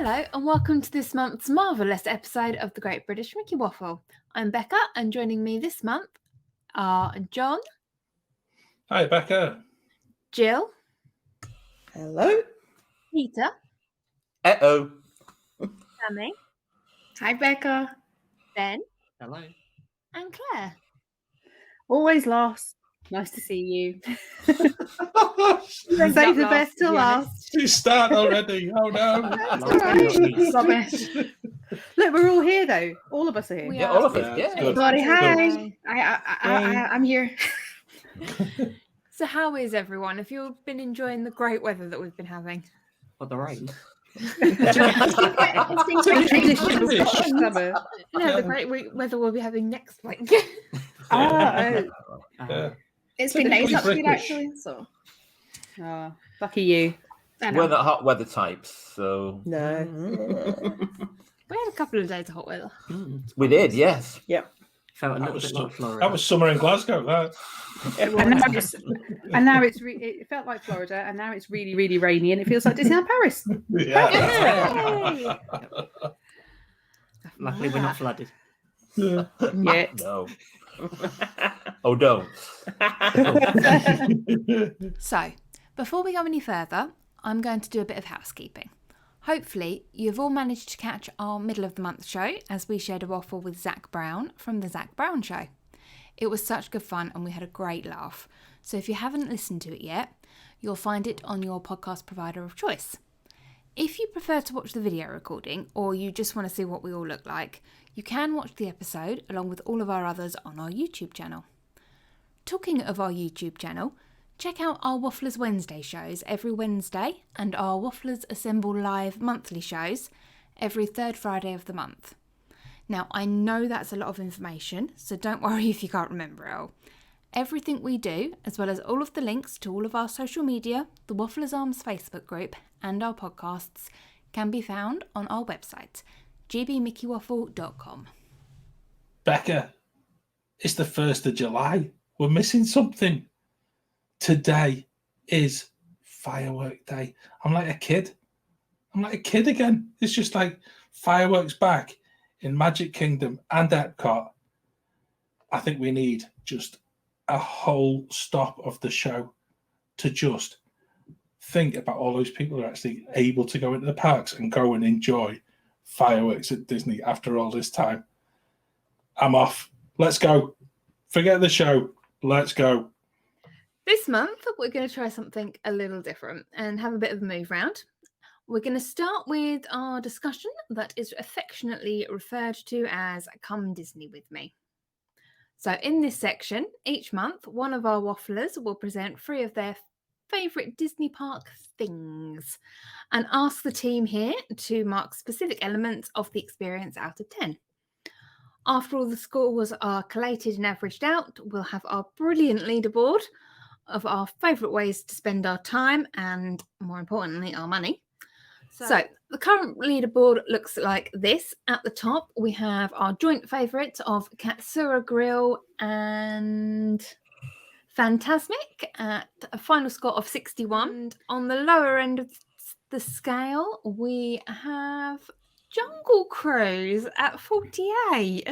Hello and welcome to this month's Marvel-ous episode of the Great British Mickey Waffle. I'm Becca and joining me this month are John. Hi, Becca. Jill. Hello. Peter. Uh-oh. Sammy. Hi, Becca. Ben. Hello. And Claire. Always last. Nice to see you. You Save the best till last. start already. Oh no. That's all right. Rubbish. Look, we're all here though. All of us are here. We Yeah, are. all of us. Yeah, Yeah. good. Everybody, Good. hi. I'm here. So how is everyone? Have you been enjoying the great weather that we've been having? For the rain. It's been great. Summer. No, the great weather we'll be having next week. Yeah. It's been nice up here, actually. So, lucky you. We're not hot weather types, so No. We had a couple of days of hot weather. we did. Yes. Yep. Felt a That little was, bit like Florida. that was summer in Glasgow. That. And now it felt like Florida, and now it's really, really rainy, and it feels like Disneyland Paris. Yeah. Luckily, we're not flooded. Yeah. No. Oh, don't. So, before we go any further, I'm going to do a bit of housekeeping. Hopefully, you've all managed to catch our middle of the month show as we shared a waffle with Zach Brown from The Zach Brown Show. It was such good fun and we had a great laugh. So if you haven't listened to it yet, you'll find it on your podcast provider of choice. If you prefer to watch the video recording or you just want to see what we all look like, you can watch the episode along with all of our others on our YouTube channel. Talking of our YouTube channel, check out our Wafflers Wednesday shows every Wednesday and our Wafflers Assemble Live monthly shows every third Friday of the month. Now, I know that's a lot of information, so don't worry if you can't remember it all. Everything we do, as well as all of the links to all of our social media, the Wafflers Arms Facebook group, and our podcasts, can be found on our website, gbmickeywaffle.com. Becca, it's the 1st of July. We're missing something. Today is firework day. I'm like a kid. I'm like a kid again. It's just like fireworks back in Magic Kingdom and Epcot. I think we need just a whole stop of the show to just think about all those people who are actually able to go into the parks and go and enjoy fireworks at Disney after all this time. I'm off. Let's go. Forget the show. Let's go. This month, we're going to try something a little different and have a bit of a move round. We're going to start with our discussion that is affectionately referred to as Come Disney With Me. So in this section, each month, one of our wafflers will present 3 of their favourite Disney park things and ask the team here to mark specific elements of the experience out of 10. After all the scores are collated and averaged out, we'll have our brilliant leaderboard of our favourite ways to spend our time and, more importantly, our money. So the current leaderboard looks like this. At the top, we have our joint favourites of Katsura Grill and Fantasmic at a final score of 61. And on the lower end of the scale, we have Jungle Cruise at 48.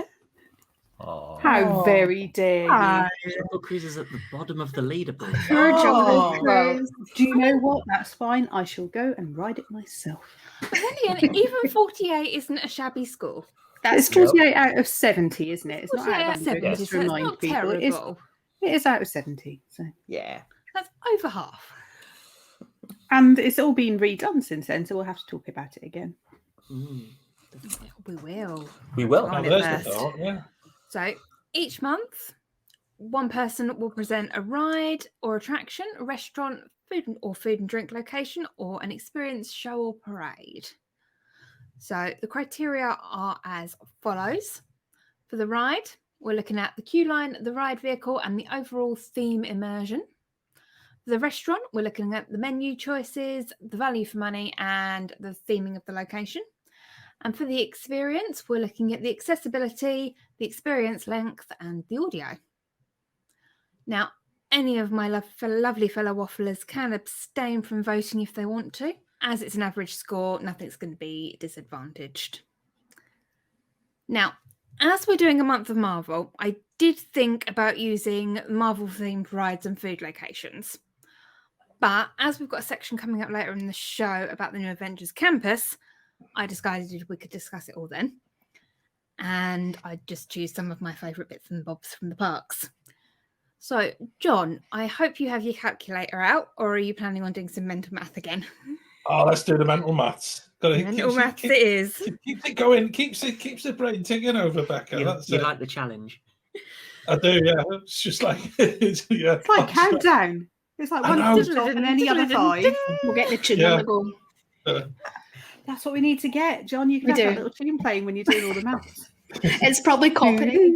How very dare you. Jungle Cruise is at the bottom of the leaderboard. You're a Jungle Oh. Cruise. Do you know what? That's fine. I shall go and ride it myself. But then again, even 48 isn't a shabby score. That's 48 out of 70, isn't it? It's not 48 out out of of 100, 70, just so to it's remind not people. terrible. It is out of 70. So Yeah. That's over half. and it's all been redone since then, so we'll have to talk about it again. We will. We will. On Oh, it there's first. the thought, yeah. So each month, one person will present a ride or attraction, a restaurant, food and drink location, or an experience, show or parade. So the criteria are as follows. For the ride, we're looking at the queue line, the ride vehicle, and the overall theme immersion. For the restaurant, we're looking at the menu choices, the value for money, and the theming of the location. And for the experience, we're looking at the accessibility, the experience length, and the audio. Now, any of my lovely fellow wafflers can abstain from voting if they want to. as it's an average score, nothing's going to be disadvantaged. Now, as we're doing a month of Marvel, I did think about using Marvel-themed rides and food locations. But as we've got a section coming up later in the show about the new Avengers campus, I decided we could discuss it all then. And I'd just choose some of my favourite bits and bobs from the parks. So, John, I hope you have your calculator out, or are you planning on doing some mental math again? Oh, let's do the mental maths. Mental maths it is. Keeps it going. Keeps the brain ticking over, Becca. You like the challenge. I do, yeah. It's just like it's like countdown. It's like one diddle and any other 5. We'll get the tune on the go. That's what we need to get. John, you can have that little tune playing when you're doing all the maths. It's probably copyright.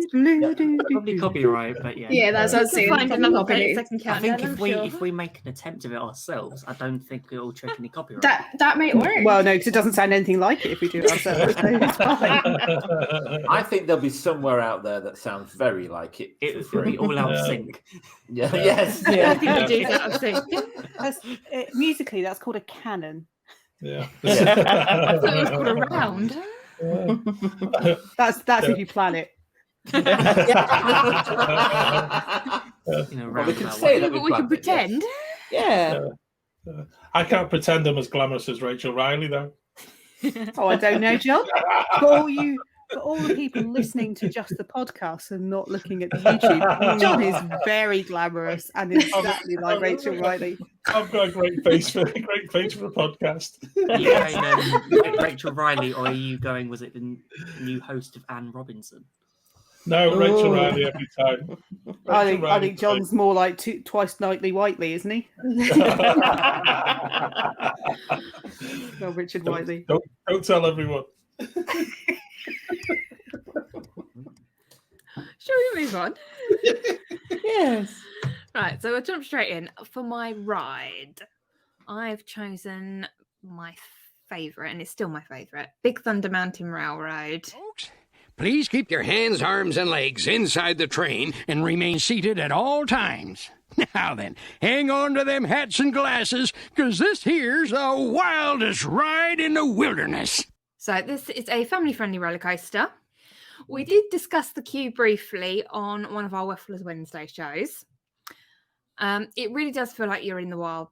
Probably copyright, but yeah. Yeah, that's what I was saying. Find another second I think countdown. if we make an attempt of it ourselves, I don't think it'll trick any copyright. That might work. Well, no, because it doesn't sound anything like it if we do it ourselves. So it's fine. I think there'll be somewhere out there that sounds very like it. It would be all out of sync. Yeah. Yes. I think we do that. I think. Musically, that's called a canon. Yeah. I thought it was called a round. That's if you plan it. Well, we can say that we can pretend. Yeah. I can't pretend I'm as glamorous as Rachel Riley, though. Oh, I don't know, John. For all the people listening to just the podcast and not looking at the YouTube, John is very glamorous and exactly like Rachel Riley. I've got a great face for a podcast. Rachel Riley, or are you going? Was it the new host of Anne Robinson? No, Rachel Riley every time. I think John's more like twice nightly Whiteley, isn't he? No, Richard Whiteley. Don't tell everyone. Shall we move on? Yes. Right, so we'll jump straight in. For my ride, I've chosen my favourite, and it's still my favourite, Big Thunder Mountain Railroad. Folks, please keep your hands, arms, and legs inside the train and remain seated at all times. Now then, hang on to them hats and glasses, because this here's the wildest ride in the wilderness. So this is a family-friendly roller coaster. We did discuss the queue briefly on one of our Wafflers Wednesday shows. It really does feel like you're in the Wild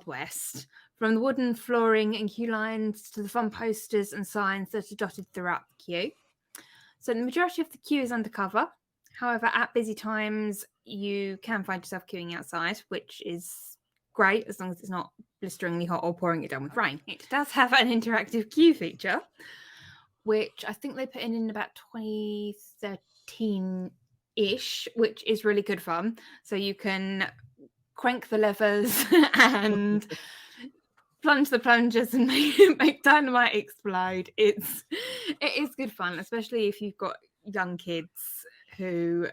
West. From the wooden flooring and queue lines to the fun posters and signs that are dotted throughout the queue. So the majority of the queue is undercover. However, at busy times, you can find yourself queuing outside, which is great as long as it's not blisteringly hot or pouring it down with rain. It does have an interactive queue feature, which I think they put in about 2013-ish, which is really good fun. So you can crank the levers and plunge the plungers and make dynamite explode. It is good fun, especially if you've got young kids who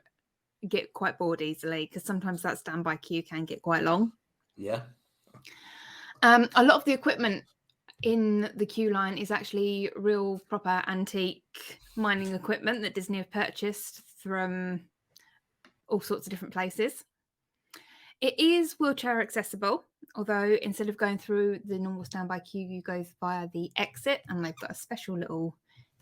get quite bored easily, because sometimes that standby queue can get quite long. Yeah. A lot of the equipment in the queue line is actually real proper antique mining equipment that Disney have purchased from all sorts of different places. It is wheelchair accessible, although instead of going through the normal standby queue, you go via the exit, and they've got a special little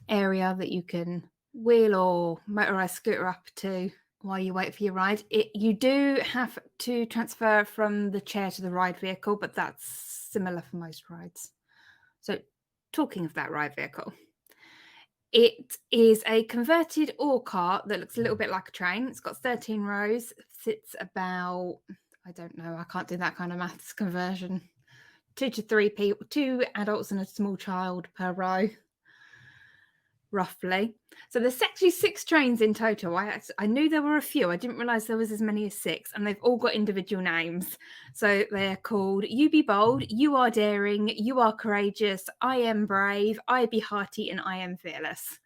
area that you can wheel or motorized scooter up to while you wait for your ride. You do have to transfer from the chair to the ride vehicle, but that's similar for most rides. So talking of that ride vehicle, it is a converted ore cart that looks a little bit like a train. It's got 13 rows, sits about, I don't know, I can't do that kind of maths conversion. 2 to 3 people, 2 adults and a small child per row, roughly. So there's actually 6 trains in total. I knew there were a few. I didn't realise there was as many as 6, and they've all got individual names. So they're called You Be Bold, You Are Daring, You Are Courageous, I Am Brave, I Be Hearty, and I Am Fearless.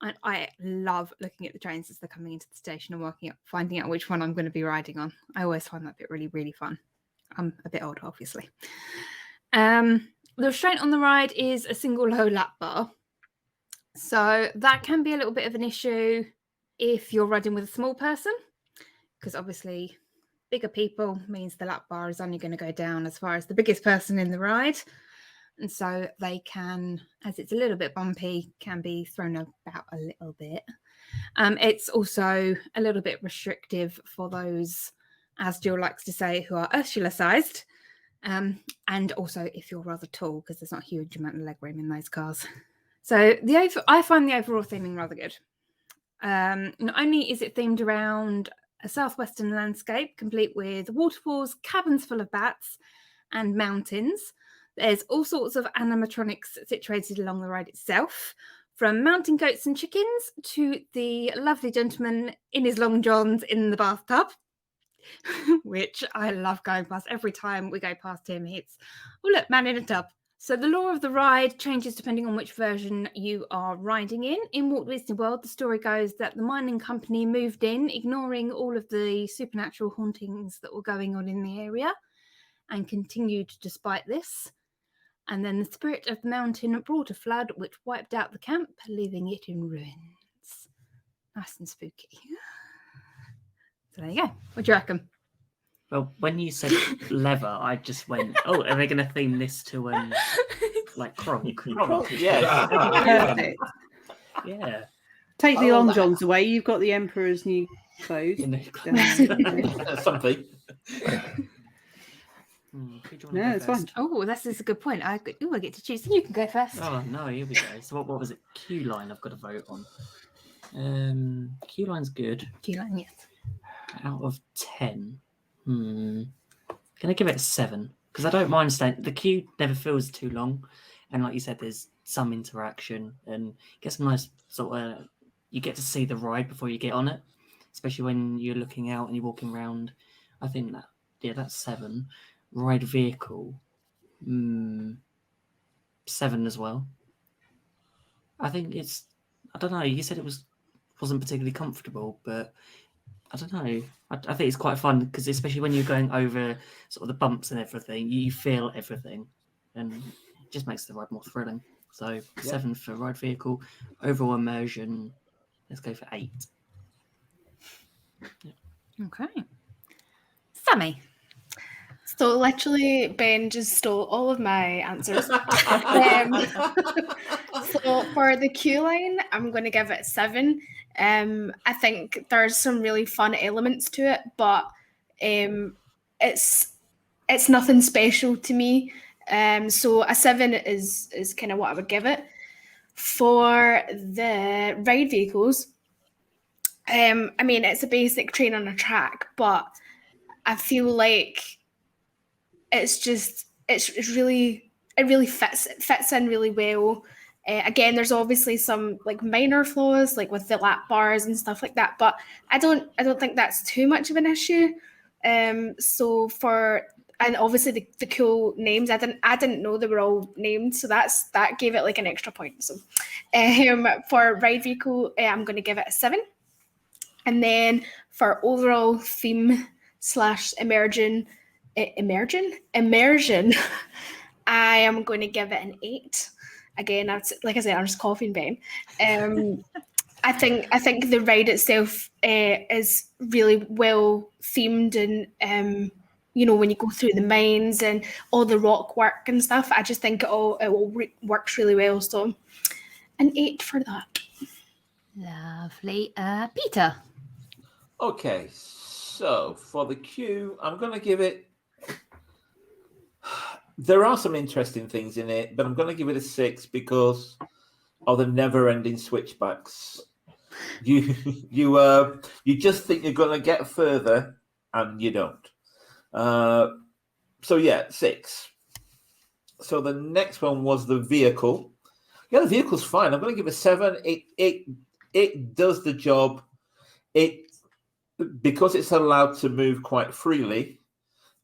And I love looking at the trains as they're coming into the station and finding out which one I'm going to be riding on. I always find that bit really, really fun. I'm a bit older, obviously. The restraint on the ride is a single low lap bar. So that can be a little bit of an issue if you're riding with a small person, because obviously bigger people means the lap bar is only going to go down as far as the biggest person in the ride. And so they can, as it's a little bit bumpy, can be thrown about a little bit. It's also a little bit restrictive for those, as Jill likes to say, who are Ursula-sized. And also if you're rather tall, because there's not a huge amount of legroom in those cars. So I find the overall theming rather good. Not only is it themed around a southwestern landscape, complete with waterfalls, cabins full of bats, and mountains, there's all sorts of animatronics situated along the ride itself, from mountain goats and chickens to the lovely gentleman in his long johns in the bathtub, which I love going past. Every time we go past him, it's, oh look, man in a tub. So the lore of the ride changes depending on which version you are riding in. In Walt Disney World, the story goes that the mining company moved in, ignoring all of the supernatural hauntings that were going on in the area, and continued despite this. And then the spirit of the mountain brought a flood which wiped out the camp, leaving it in ruins. Nice and spooky. So there you go. What do you reckon? Well, when you said leather, I just went, oh, are they going to theme this to like Kronk? Yeah. Perfect. Yeah. Take the Oh, long that- johns away. You've got the Emperor's new clothes. In the Something. Who do you wanna No, go it's fine. first? Oh, this is a good point. I get to choose. You can go first. Oh no, here we go. So what was it? Q line I've got to vote on. Q line's good. Q-line, yes. Out of 10. Can I give it a 7? Because I don't mind staying. The queue never feels too long. And like you said, there's some interaction and get some nice sort of, you get to see the ride before you get on it. Especially when you're looking out and you're walking around. I think that, yeah, that's 7. Ride vehicle. 7 as well. I think it's, I don't know, you said it wasn't particularly comfortable, but I don't know. I think it's quite fun because especially when you're going over sort of the bumps and everything, you feel everything, and it just makes the ride more thrilling. So 7 for ride vehicle, overall immersion. Let's go for 8. Okay. Sammy. So literally, Ben just stole all of my answers. So for the Q line, I'm going to give it 7. I think there's some really fun elements to it, but it's nothing special to me. So a 7 is kind of what I would give it. For the ride vehicles, I mean, it's a basic train on a track, but I feel like it really fits in really well. Again, there's obviously some like minor flaws, like with the lap bars and stuff like that, but I don't think that's too much of an issue. And obviously the cool names, I didn't know they were all named, so that gave it like an extra point. So for ride vehicle, I'm going to give it a 7. And then for overall theme / immersion, I am going to give it an 8. Again, like I said, I'm just coughing Ben. I think the ride itself is really well themed, and when you go through the mines and all the rock work and stuff, I just think it works really well. So an 8 for that. Lovely. Peter. Okay, so for the queue, I'm going to give it. There are some interesting things in it, but I'm going to give it a 6 because of the never-ending switchbacks. You just think you're going to get further, and you don't. So yeah, 6. So the next one was the vehicle. Yeah, the vehicle's fine. I'm going to give it a 7. It does the job. Because it's allowed to move quite freely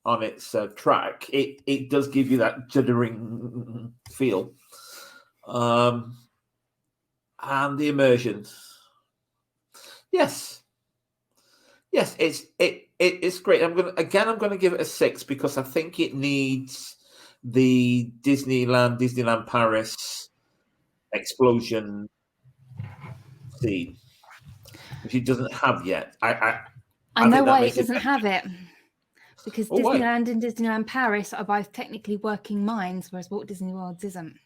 on its track, it does give you that jittering feel. And the immersion. Yes, it's great. I'm going to give it a 6 because I think it needs the Disneyland Paris explosion scene, which it doesn't have yet. I know why it doesn't have it. Because Oh, why? Disneyland and Disneyland Paris are both technically working mines, whereas Walt Disney World isn't.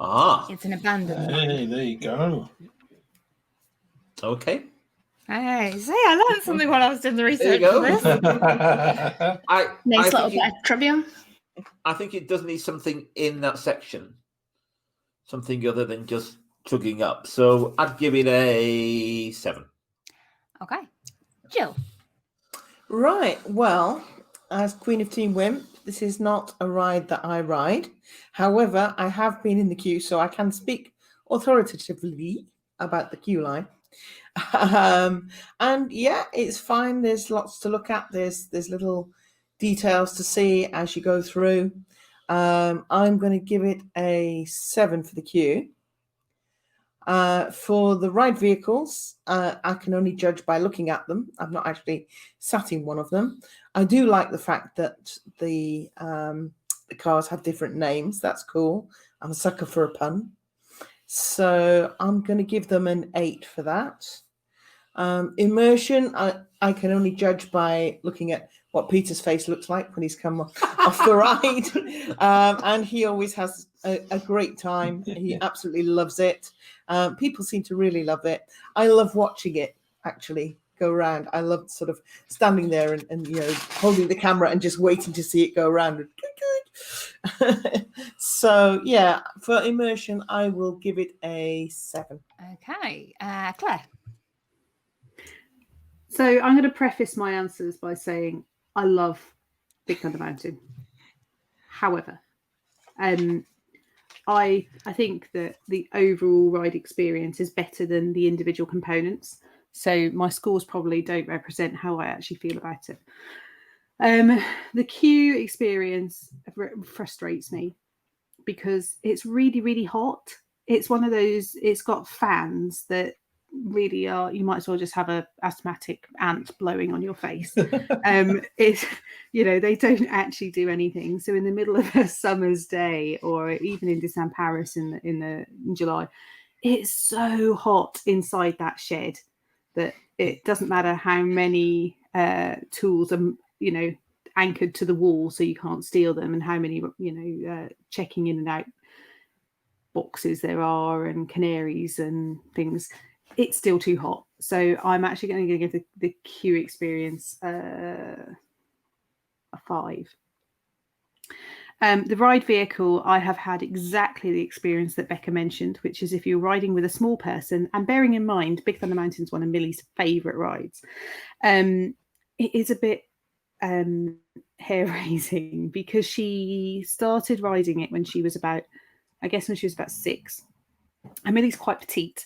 Ah, It's an abandoned mine. Hey, there you go. okay. Hey, see, I learned something while I was doing the There you research go. for this. Nice little think bit of trivia. I think it does need something in that section, something other than just chugging up. So I'd give it a 7. Okay. Jill. Right. Well, as Queen of Team Wimp, this is not a ride that I ride. However, I have been in the queue, so I can speak authoritatively about the queue line. And yeah, it's fine. There's lots to look at. There's little details to see as you go through. I'm going to give it a 7 for the queue. For the ride vehicles, I can only judge by looking at them. I've not actually sat in one of them. I do like the fact that the cars have different names. That's cool. I'm a sucker for a pun. So I'm going to give them an 8 for that. Immersion, I can only judge by looking at what Peter's face looks like when he's come off the ride. And he always has a great time. He absolutely loves it. People seem to really love it. I love watching it actually go around. I love sort of standing there and holding the camera and just waiting to see it go around. So yeah, for immersion, I will give it a 7. Okay. Claire. So I'm going to preface my answers by saying I love Big Thunder Mountain. However, I think that the overall ride experience is better than the individual components. So my scores probably don't represent how I actually feel about it. The queue experience frustrates me because it's really, really hot. It's one of those, it's got fans that really are, you might as well just have a asthmatic ant blowing on your face. It's, they don't actually do anything. So in the middle of a summer's day, or even in Disneyland Paris in July, it's so hot inside that shed that it doesn't matter how many tools are anchored to the wall so you can't steal them, and how many checking in and out boxes there are and canaries and things. It's still too hot. So I'm actually going to give the queue experience a 5. The ride vehicle, I have had exactly the experience that Becca mentioned, which is if you're riding with a small person, and bearing in mind, Big Thunder Mountain is one of Millie's favourite rides. It is a bit hair-raising because she started riding it when she was about 6. And Millie's quite petite.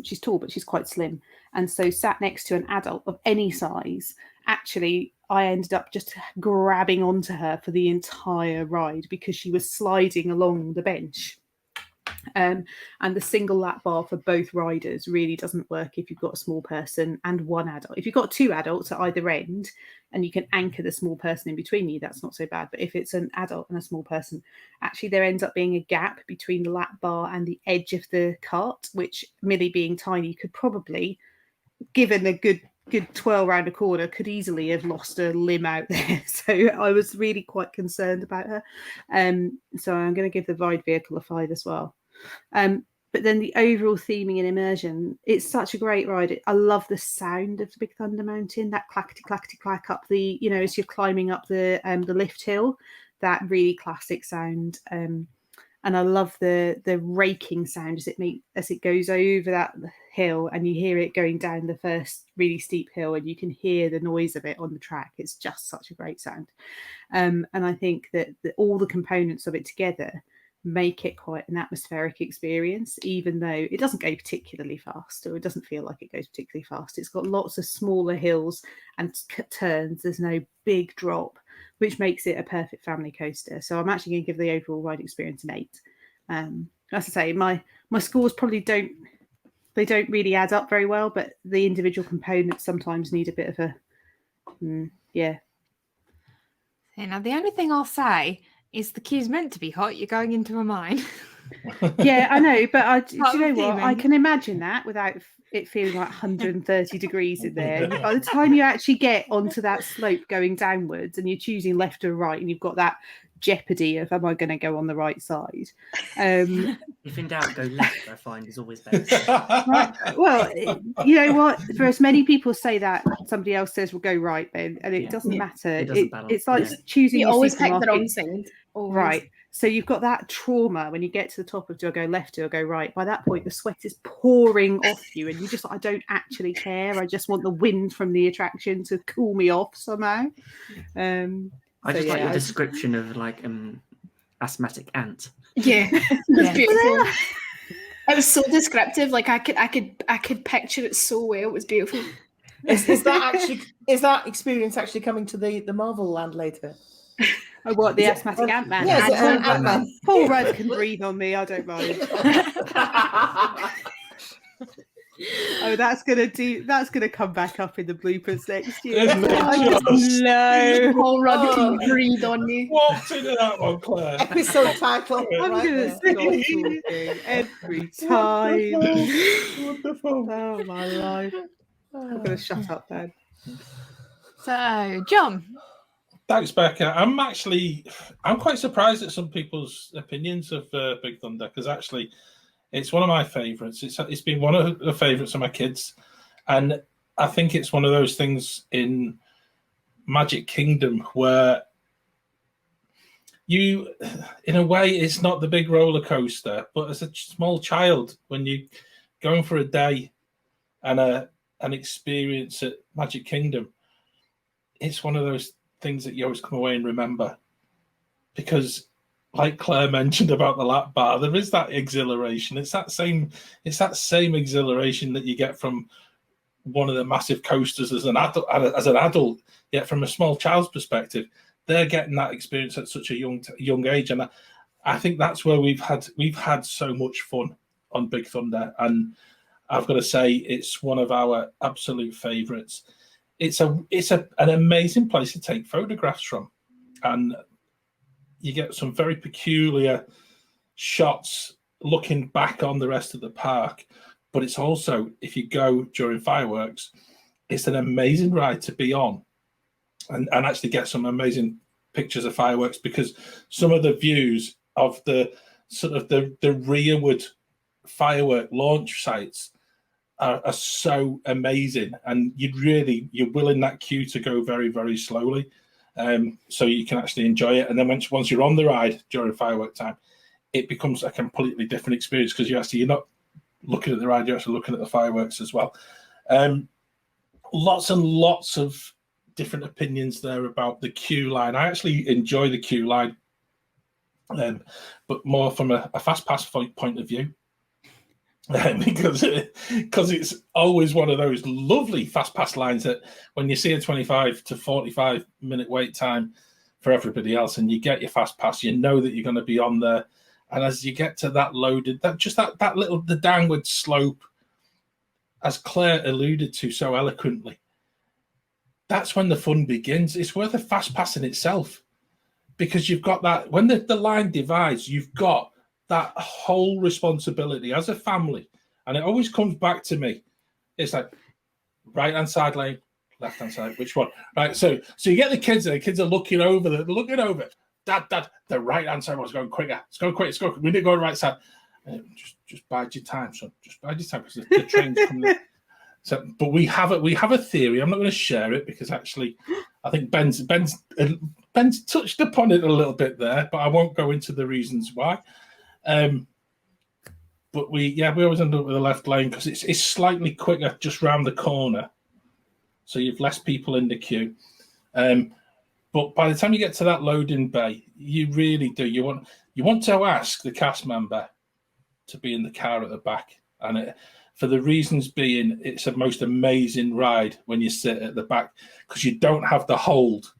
She's tall, but she's quite slim. And so sat next to an adult of any size, actually, I ended up just grabbing onto her for the entire ride because she was sliding along the bench. And the single lap bar for both riders really doesn't work if you've got a small person and one adult. If you've got 2 adults at either end and you can anchor the small person in between you, that's not so bad. But if it's an adult and a small person, actually there ends up being a gap between the lap bar and the edge of the cart, which Millie being tiny could probably, given a good 12 round a corner, could easily have lost a limb out there. So I was really quite concerned about her. So I'm going to give the ride vehicle a 5 as well. But then the overall theming and immersion, it's such a great ride. I love the sound of the Big Thunder Mountain, that clackety clackety clack up the, as you're climbing up the lift hill, that really classic sound. And I love the raking sound as it goes over that hill, and you hear it going down the first really steep hill, and you can hear the noise of it on the track. It's just such a great sound. And I think that all the components of it together make it quite an atmospheric experience, even though it doesn't go particularly fast, or it doesn't feel like it goes particularly fast. It's got lots of smaller hills and turns. There's no big drop, which makes it a perfect family coaster. So I'm actually going to give the overall ride experience an 8. As I say, my scores probably don't really add up very well, but the individual components sometimes need a bit of a yeah. Now the only thing I'll say is the queue's meant to be hot. You're going into a mine. Yeah, I know, but do Part you know of what? I theming. can imagine that without it feeling like 130 degrees in there. By the time you actually get onto that slope going downwards and you're choosing left or right, and you've got that jeopardy of, am I going to go on the right side? If in doubt, go left. I find is always best. Right. Well, you know what? For as many people say that, somebody else says, "Well, go right then," and it Yeah. doesn't Yeah. matter. It doesn't balance, It's like yeah. choosing You your always pick the supermarket. wrong side. Always. Right. So you've got that trauma when you get to the top of, do I go left, do I go right? By that point, the sweat is pouring off you, and you just like, I don't actually care. I just want the wind from the attraction to cool me off somehow. I So, just like yeah, your description of like asthmatic ant. Yeah, Yeah. it's beautiful. It was so descriptive. Like I could picture it so well. It was beautiful. Is that experience actually coming to the Marvel land later? Oh, what, the asthmatic Ant-Man? Yes, Ant-Man. Paul Rudd can breathe on me. I don't mind. Oh, that's gonna come back up in the bloopers next year. Isn't it I just just? know. Paul Rudd Oh. can breathe on me. Walked into that one, Claire. Episode title. I'm right gonna there. stop talking every time. Wonderful. Oh my life! I'm gonna shut up then. So, John, Thanks, Becca. I'm quite surprised at some people's opinions of Big Thunder, because actually it's one of my favourites. It's been one of the favourites of my kids, and I think it's one of those things in Magic Kingdom where you, in a way, it's not the big roller coaster, but as a small child, when you're going for a day and an experience at Magic Kingdom, it's one of those things that you always come away and remember, because like Claire mentioned about the lap bar, there is that exhilaration. It's that same exhilaration that you get from one of the massive coasters as an adult, yet from a small child's perspective, they're getting that experience at such a young age. And I think that's where we've had so much fun on Big Thunder, and I've got to say it's one of our absolute favourites. It's an amazing place to take photographs from, and you get some very peculiar shots looking back on the rest of the park. But it's also, if you go during fireworks, it's an amazing ride to be on, and actually get some amazing pictures of fireworks, because some of the views of the sort of the rearward firework launch sites are so amazing, and you're willing that queue to go very, very slowly, so you can actually enjoy it. And then once you're on the ride during firework time, it becomes a completely different experience, because you're not looking at the ride, you're actually looking at the fireworks as well. Lots and lots of different opinions there about the queue line. I actually enjoy the queue line, but more from a fast pass point of view. Because it's always one of those lovely fast pass lines that when you see a 25 to 45 minute wait time for everybody else, and you get your fast pass, you know that you're going to be on there. And as you get to that loaded, the downward slope, as Claire alluded to so eloquently, that's when the fun begins. It's worth a fast pass in itself, because you've got that, when the line divides, you've got that whole responsibility as a family. And it always comes back to me. It's like right-hand side lane, left-hand side, which one? Right. So you get the kids, and the kids are looking over. Dad, the right-hand side was going quicker. It's going quick. We need to go on the right side. Just bide your time, son. Just bide your time, because the train's coming in. So, but we have a theory. I'm not going to share it, because actually, I think Ben's touched upon it a little bit there, but I won't go into the reasons why. But we always end up with the left lane, because it's slightly quicker just round the corner, so you've less people in the queue. But by the time you get to that loading bay, you really do. You want to ask the cast member to be in the car at the back, and for the reasons being, it's a most amazing ride when you sit at the back, because you don't have the hold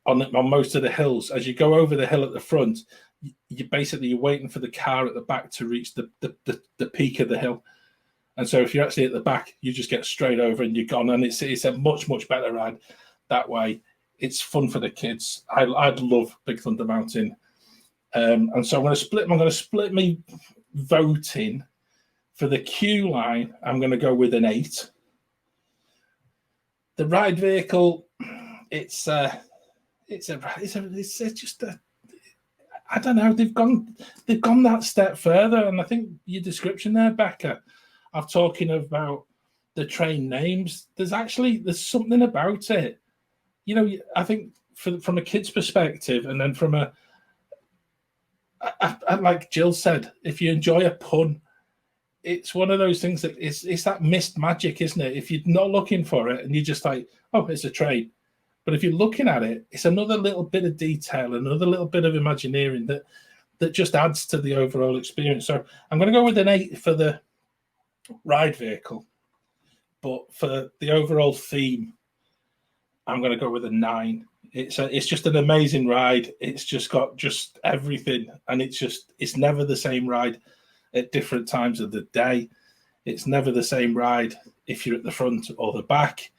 on most of the hills. As you go over the hill at the front, you're waiting for the car at the back to reach the peak of the hill. And so if you're actually at the back, you just get straight over and you're gone. And it's a much, much better ride that way. It's fun for the kids. I'd love Big Thunder Mountain And so I'm going to split my voting for the queue line. I'm going to go with an 8. The ride vehicle, it's just a, I don't know. They've gone that step further, and I think your description there, Becca, of talking about the train names, there's something about it. You know, I think from a kid's perspective, and then from like Jill said, if you enjoy a pun, it's one of those things that it's that missed magic, isn't it? If you're not looking for it and you're just like, oh, it's a train. But if you're looking at it, it's another little bit of detail, another little bit of Imagineering that just adds to the overall experience. So I'm going to go with an 8 for the ride vehicle. But for the overall theme, I'm going to go with a 9. It's just an amazing ride. It's just got just everything. And it's never the same ride at different times of the day. It's never the same ride if you're at the front or the back.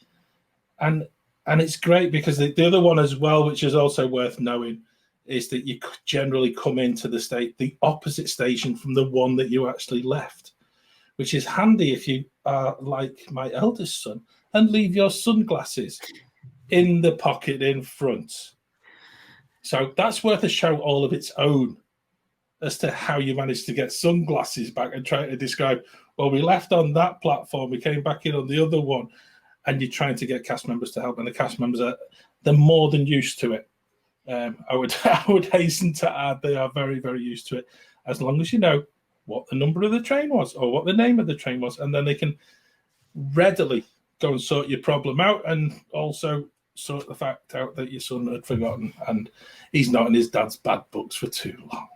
And it's great because the other one as well, which is also worth knowing, is that you generally come into the opposite station from the one that you actually left, which is handy if you are like my eldest son and leave your sunglasses in the pocket in front. So that's worth a show all of its own as to how you managed to get sunglasses back and try to describe, well, we left on that platform, we came back in on the other one, and you're trying to get cast members to help, and the cast members they're more than used to it. I would hasten to add they are very, very used to it, as long as you know what the number of the train was or what the name of the train was, and then they can readily go and sort your problem out, and also sort the fact out that your son had forgotten and he's not in his dad's bad books for too long.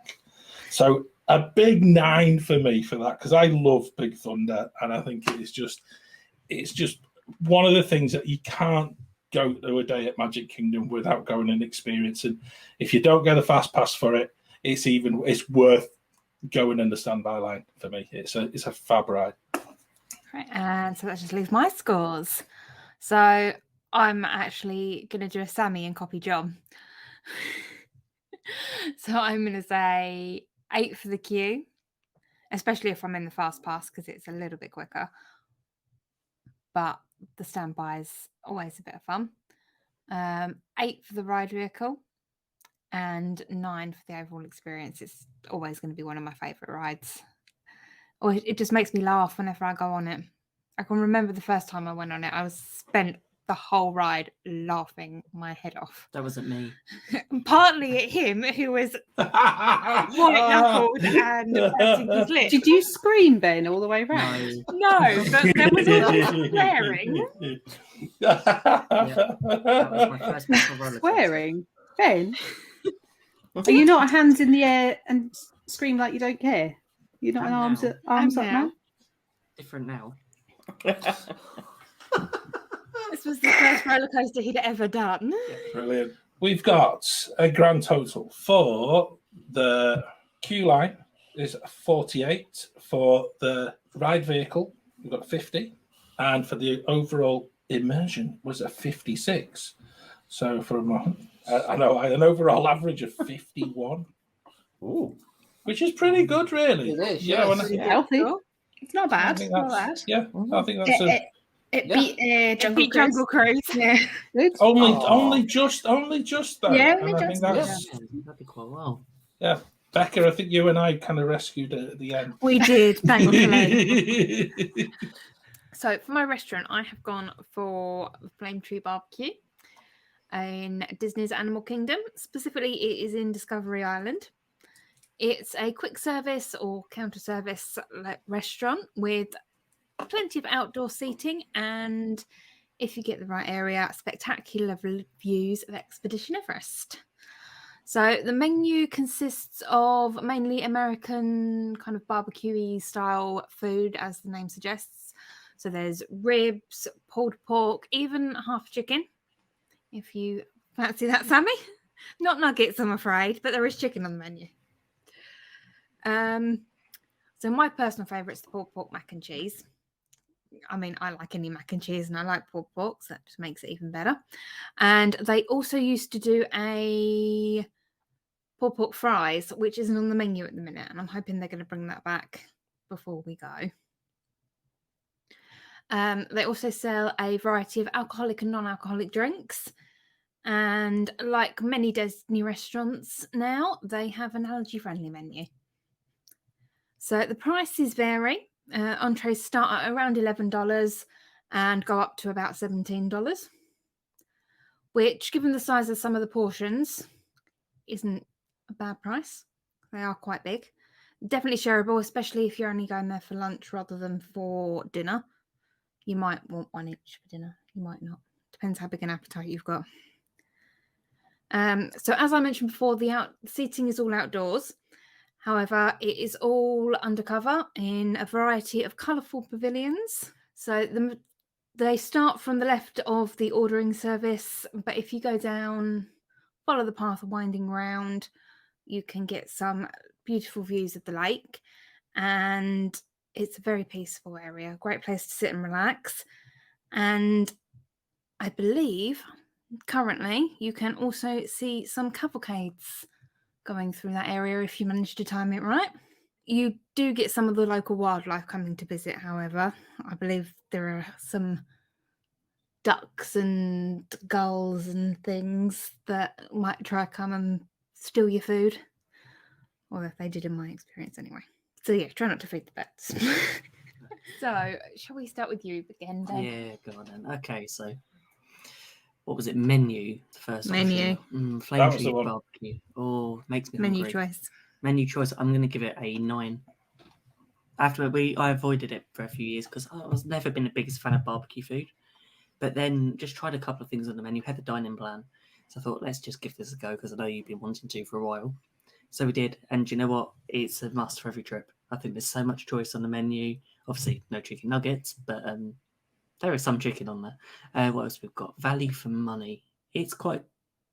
So a big 9 for me for that, because I love Big Thunder, and I think it's just one of the things that you can't go to a day at Magic Kingdom without going and experiencing. If you don't get a fast pass for it, it's worth going in the standby line for me. It's a fab ride. Right, and so that just leaves my scores. So I'm actually going to do a Sammy and copy John. So I'm going to say 8 for the queue, especially if I'm in the fast pass because it's a little bit quicker. But the standby is always a bit of fun. 8 for the ride vehicle and 9 for the overall experience. It's always going to be one of my favourite rides. Or it just makes me laugh whenever I go on it. I can remember the first time I went on it. I spent the whole ride laughing my head off. That wasn't me. Partly at him, who was white-knuckled and pursing his lips. Did you scream, Ben, all the way around? No, but there was all swearing. That was my first battle roller coaster. Swearing? Ben? Are you not hands in the air and scream like you don't care? You're not in arms up now? Different now. This was the first roller coaster he'd ever done. Brilliant. We've got a grand total for the queue line is 48, for the ride vehicle we've got 50, and for the overall immersion was a 56. So from an overall average of 51. Ooh, which is pretty good, really. it is. You know, Yes. and Healthy. It's not I bad. think Not that's, bad. yeah, I think that's It Yeah. beat Jungle Cruise. Jungle Cruise. Yeah. Good. only just though. Yeah, and I think just, that's That'd be quite well. yeah. Becca, I think you and I kind of rescued it at the end. We did, thankfully. So for my restaurant, I have gone for Flame Tree Barbecue in Disney's Animal Kingdom. Specifically, it is in Discovery Island. It's a quick service or counter service restaurant with plenty of outdoor seating, and if you get the right area, spectacular views of Expedition Everest. So the menu consists of mainly American kind of barbecue-y style food, as the name suggests. So there's ribs, pulled pork, even half chicken, if you fancy that, Sammy. Not nuggets, I'm afraid, but there is chicken on the menu. So my personal favourite is the pulled pork mac and cheese. I mean, I like any mac and cheese and I like pulled pork, so that just makes it even better. And they also used to do a pulled pork fries, which isn't on the menu at the minute, and I'm hoping they're going to bring that back before we go. They also sell a variety of alcoholic and non-alcoholic drinks. And like many Disney restaurants now, they have an allergy-friendly menu. So the prices vary. Entrees start at around $11 and go up to about $17, which, given the size of some of the portions, isn't a bad price. They are quite big. Definitely shareable, especially if you're only going there for lunch rather than for dinner. You might want one each for dinner. You might not. Depends how big an appetite you've got. So as I mentioned before, the seating is all outdoors. However, it is all undercover in a variety of colourful pavilions. So they start from the left of the ordering service, but if you go down, follow the path winding round, you can get some beautiful views of the lake, and it's a very peaceful area, great place to sit and relax. And I believe currently you can also see some cavalcades going through that area if you manage to time it right. You do get some of the local wildlife coming to visit, however. I believe there are some ducks and gulls and things that might try to come and steal your food. Or if they did in my experience anyway. So yeah, try not to feed the pets. So, shall we start with you again, Dave? Yeah, go on then. Okay, so what was it? Menu. The first Menu. option. Flame That was the tree one. barbecue. Oh, makes me Menu hungry. choice. Menu choice. I'm going to give it a 9. I avoided it for a few years because I was never been the biggest fan of barbecue food. But then just tried a couple of things on the menu. Had the dining plan, so I thought let's just give this a go because I know you've been wanting to for a while. So we did, and do you know what? It's a must for every trip. I think there's so much choice on the menu. Obviously, no chicken nuggets, but there is some chicken on there. What else we've got? Value for money. It's quite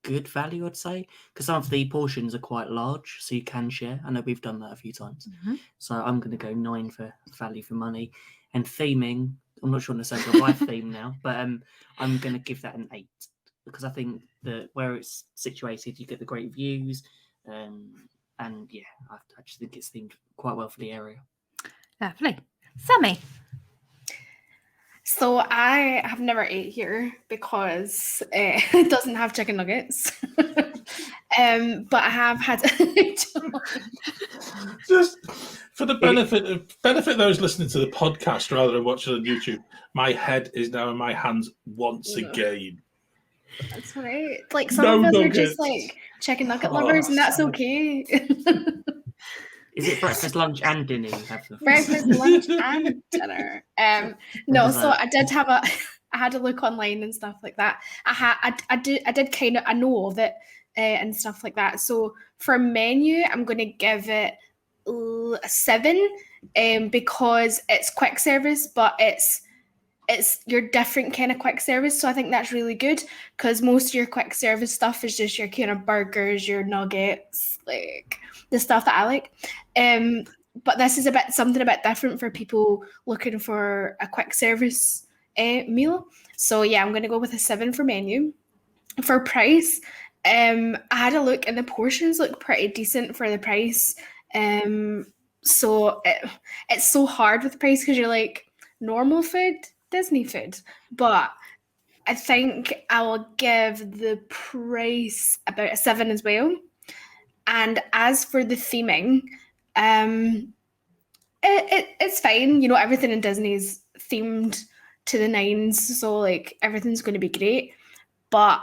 good value, I'd say, because some of the portions are quite large, so you can share. I know we've done that a few times. Mm-hmm. So I'm going to go 9 for value for money. And theming, I'm not sure on the Circle of Life theme now, but I'm going to give that an 8 because I think that where it's situated, you get the great views. And yeah, I just think it's themed quite well for the area. Lovely. Sammy. So I have never ate here because it doesn't have chicken nuggets. But I have had Just for the benefit of those listening to the podcast rather than watching on YouTube, my head is now in my hands once again. That's right. Like some of us are just nuggets. like chicken nugget lovers, and that's okay. Is it breakfast, lunch, and dinner you have? Breakfast, lunch, and dinner. No, so I did have I had a look online and stuff like that. I did kind of, I know of it and stuff like that. So for menu, I'm going to give it a 7 because it's quick service, but it's your different kind of quick service. So I think that's really good because most of your quick service stuff is just your kind of burgers, your nuggets, like the stuff that I like. But this is something a bit different for people looking for a quick service meal. So yeah, I'm going to go with a 7 for menu. For price, I had a look and the portions look pretty decent for the price. So it's so hard with the price because you're like, normal food, Disney food. But I think I will give the price about a 7 as well. And as for the theming, it's fine. You know, everything in Disney is themed to the nines, so like everything's going to be great. But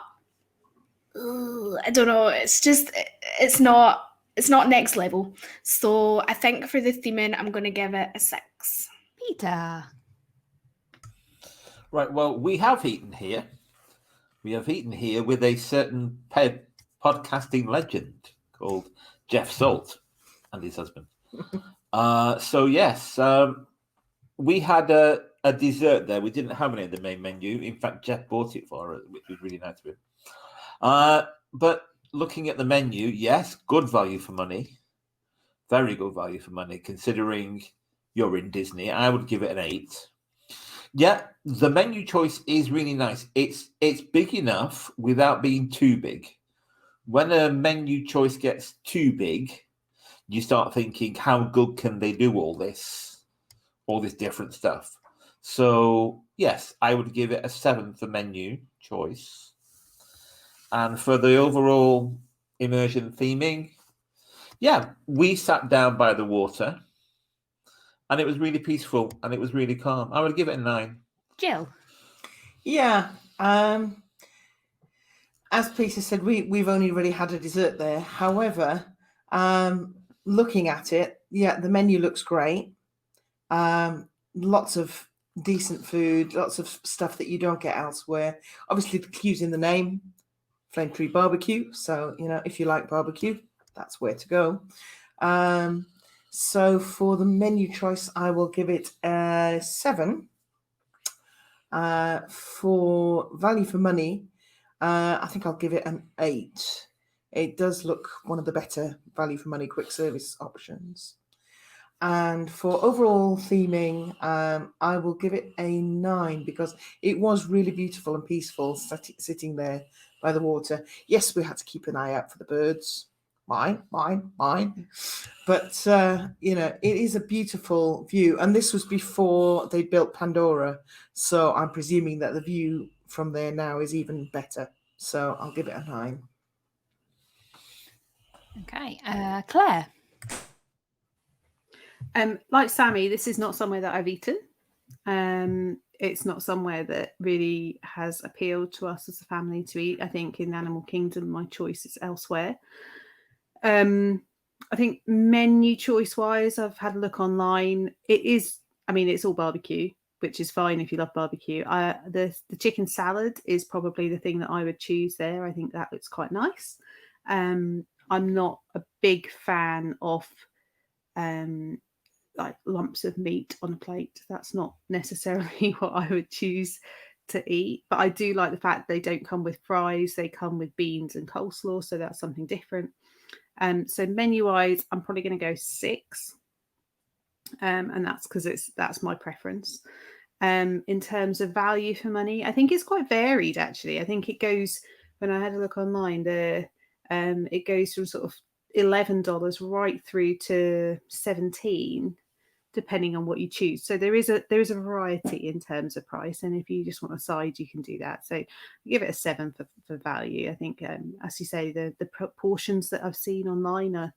I don't know. It's not next level. So I think for the theming, I'm going to give it a 6. Peter. Right, well, we have eaten here. We have eaten here with a certain podcasting legend called Jeff Salt and his husband. So yes, we had a dessert there. We didn't have any in the main menu. In fact, Jeff bought it for us, which was really nice of him. But looking at the menu, yes, good value for money. Very good value for money, considering you're in Disney. I would give it an 8. Yeah, the menu choice is really nice. It's big enough without being too big, when a menu choice gets too big, you start thinking, how good can they do all this different stuff? So yes, I would give it a 7 for menu choice. And for the overall immersion theming, yeah, we sat down by the water and it was really peaceful and it was really calm. I would give it a 9. Jill. Yeah. As Peter said, we've only really had a dessert there. However, looking at it, yeah, the menu looks great. Lots of decent food, lots of stuff that you don't get elsewhere. Obviously, the cue's in the name, Flame Tree Barbecue. So, if you like barbecue, that's where to go. So for the menu choice, I will give it a 7. For value for money, I think I'll give it an 8. It does look one of the better value for money quick service options. And for overall theming, I will give it a 9 because it was really beautiful and peaceful sitting there by the water. Yes, we had to keep an eye out for the birds. Mine. But, it is a beautiful view. And this was before they built Pandora. So I'm presuming that the view from there now is even better. So I'll give it a 9. Okay. Claire. Like Sammy, this is not somewhere that I've eaten. It's not somewhere that really has appealed to us as a family to eat. I think in Animal Kingdom, my choice is elsewhere. I think menu choice wise, I've had a look online. It's all barbecue, which is fine if you love barbecue. The chicken salad is probably the thing that I would choose there. I think that looks quite nice. I'm not a big fan of like lumps of meat on a plate. That's not necessarily what I would choose to eat, but I do like the fact they don't come with fries. They come with beans and coleslaw, so that's something different. So menu wise, I'm probably going to go 6, and that's because that's my preference. In terms of value for money, I think it's quite varied actually. I think it goes, when I had a look online there, it goes from sort of $11 right through to 17, depending on what you choose. So there is a variety in terms of price, and if you just want a side, you can do that. So give it a 7 for value. I think, as you say, the proportions that I've seen online are